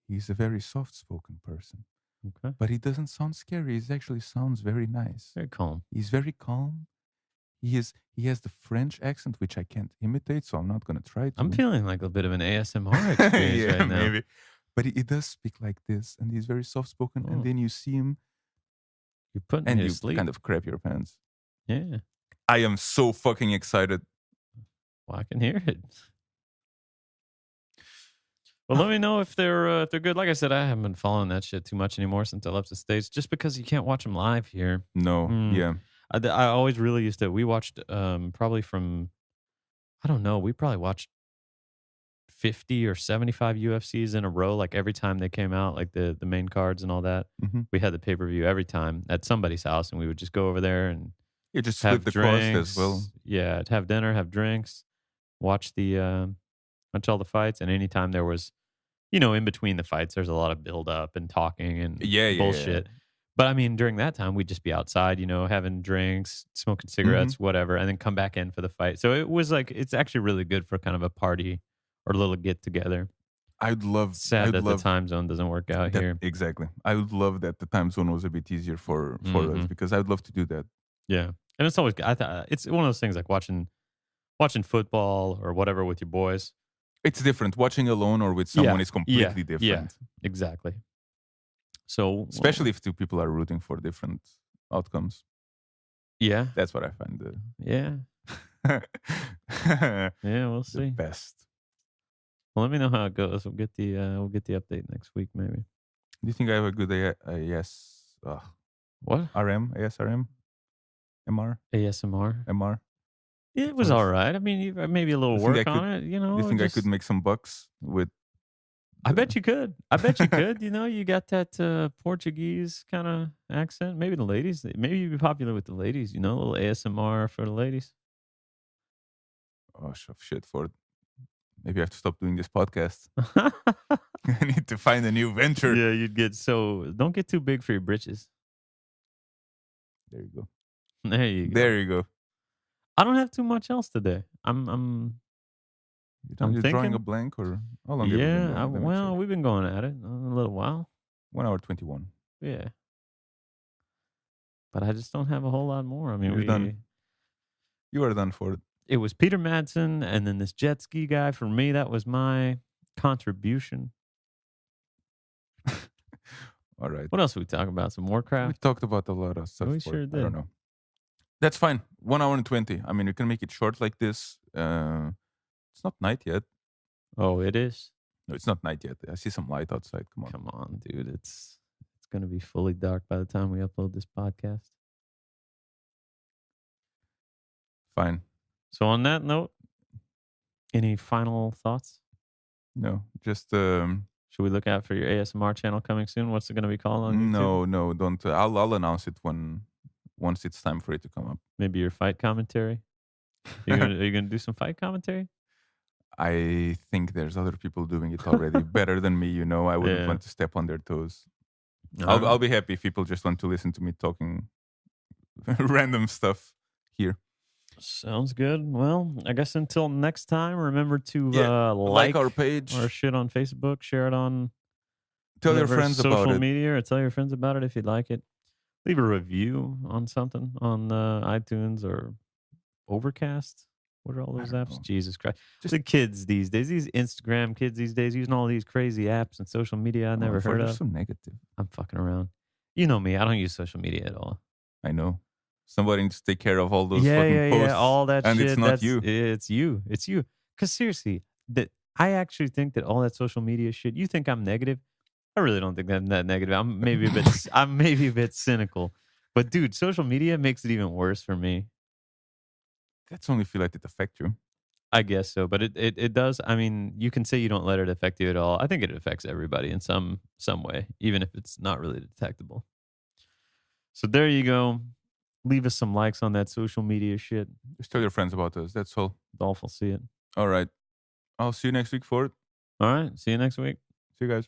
He's a very soft-spoken person. Okay. But he doesn't sound scary. He actually sounds very nice. Very calm. He's very calm. He has the French accent, which I can't imitate, so I'm not going to try to. I'm feeling like a bit of an ASMR experience right now. Maybe. But he does speak like this, and he's very soft-spoken. Oh. And then you see him, You're putting and me you to sleep. kind of crap your pants. Yeah. I am so fucking excited. Well, I can hear it. Well, let me know if they're good. Like I said, I haven't been following that shit too much anymore since I left the States, just because you can't watch them live here. No, Mm. yeah. I always really used to. We watched probably from, I don't know. We probably watched 50 or 75 UFCs in a row, like every time they came out, like the main cards and all that. Mhm. We had the pay per view every time at somebody's house, and we would just go over there and You just split have the cost as well. drinks. Yeah, have dinner, have drinks, watch watch all the fights, and anytime there was, in between the fights, there's a lot of build up and talking and Yeah, yeah, yeah. bullshit. But I mean, during that time, we'd just be outside, having drinks, smoking Mhm. cigarettes, whatever, and then come back in for the fight. So it was like, it's actually really good for kind of a party or a little get together. Sad I'd that the love time zone doesn't work out that here. exactly. I would love that the time zone was a bit easier for us Hmm. because I'd love to do that. Yeah, and it's always it's one of those things like watching football or whatever with your boys. It's different. Watching alone or with someone Yeah, is yeah, completely yeah, different. exactly. So, Especially if two people are rooting for different outcomes. yeah, That's what I find yeah, the yeah. We'll the see. best. Well, let me know how it goes. We'll get the update next week, maybe. Do you think I have a good AS What? RM, ASRM, MR, ASMR? MR It was all voice? right. I mean, maybe a Do little you think I work could on it. do you think I could Just make some bucks with I bet the you could. I bet you could. You got that Portuguese kind of accent. Maybe the ladies. Maybe you'd be popular with the ladies. A little ASMR for the ladies. oh shit for it. Maybe I have to stop doing this podcast. I need to find a new venture. Yeah, you'd get so. Don't get too big for your britches. There you go. There you go. There you go. I don't have too much else today. I'm You're drawing a thinking. blank or how long have we been Yeah. going? Let me check. Well, we've been going at it a little while. 1 hour 21. Yeah. But I just don't have a whole lot more. I mean, You're done. You are done for it. it was Peter Madsen and then this Jetski guy. For me, that was my contribution. All right. What else we talk about? Some We Warcraft? talked about a lot of stuff. We sure I did. don't know. That's fine. 1 hour and 20. I mean, we can make it short like this. It's not night yet. Oh, it is? No, it's not night yet. I see some light outside. Come on. Come on, dude. It's going to be fully dark by the time we upload this podcast. Fine. So on that note, any final thoughts? No, just Should we look out for your ASMR channel coming soon? What's it going to be called on YouTube? no, don't. I'll announce it once it's time for it to come up. Maybe your fight commentary? Are you gonna do some fight commentary? I think there's other people doing it already better than me. I wouldn't Yeah. want to step on their toes. All right. I'll be happy if people just want to listen to me talking random stuff here. Sounds good. Well, I guess until next time, remember to like our page. our shit on Facebook, share it on Tell your whatever friends about social it. media, or tell your friends about it if you'd like it. Leave a review on something on iTunes or Overcast. What are all those don't apps? know. Jesus Christ. Just- The kids these days, these Instagram kids these days, using all these crazy apps and social media I never heard You're of. so negative. I'm fucking around. You know me. I don't use social media at all. I know. Somebody needs to take care of all those fucking posts. Yeah. All that and shit. it's not you. It's you. It's you. Because seriously, I actually think that all that social media shit, you think I'm negative? I really don't think that I'm that negative. I'm maybe a bit cynical. But dude, social media makes it even worse for me. That's only feel like it affect you. I guess so, but it does. I mean, you can say you don't let it affect you at all. I think it affects everybody in some way, even if it's not really detectable. So there you go. Leave us some likes on that social media shit. Just tell your friends about us. That's all. Dolph will see it. All right. I'll see you next week for it. All right. See you next week. See you guys.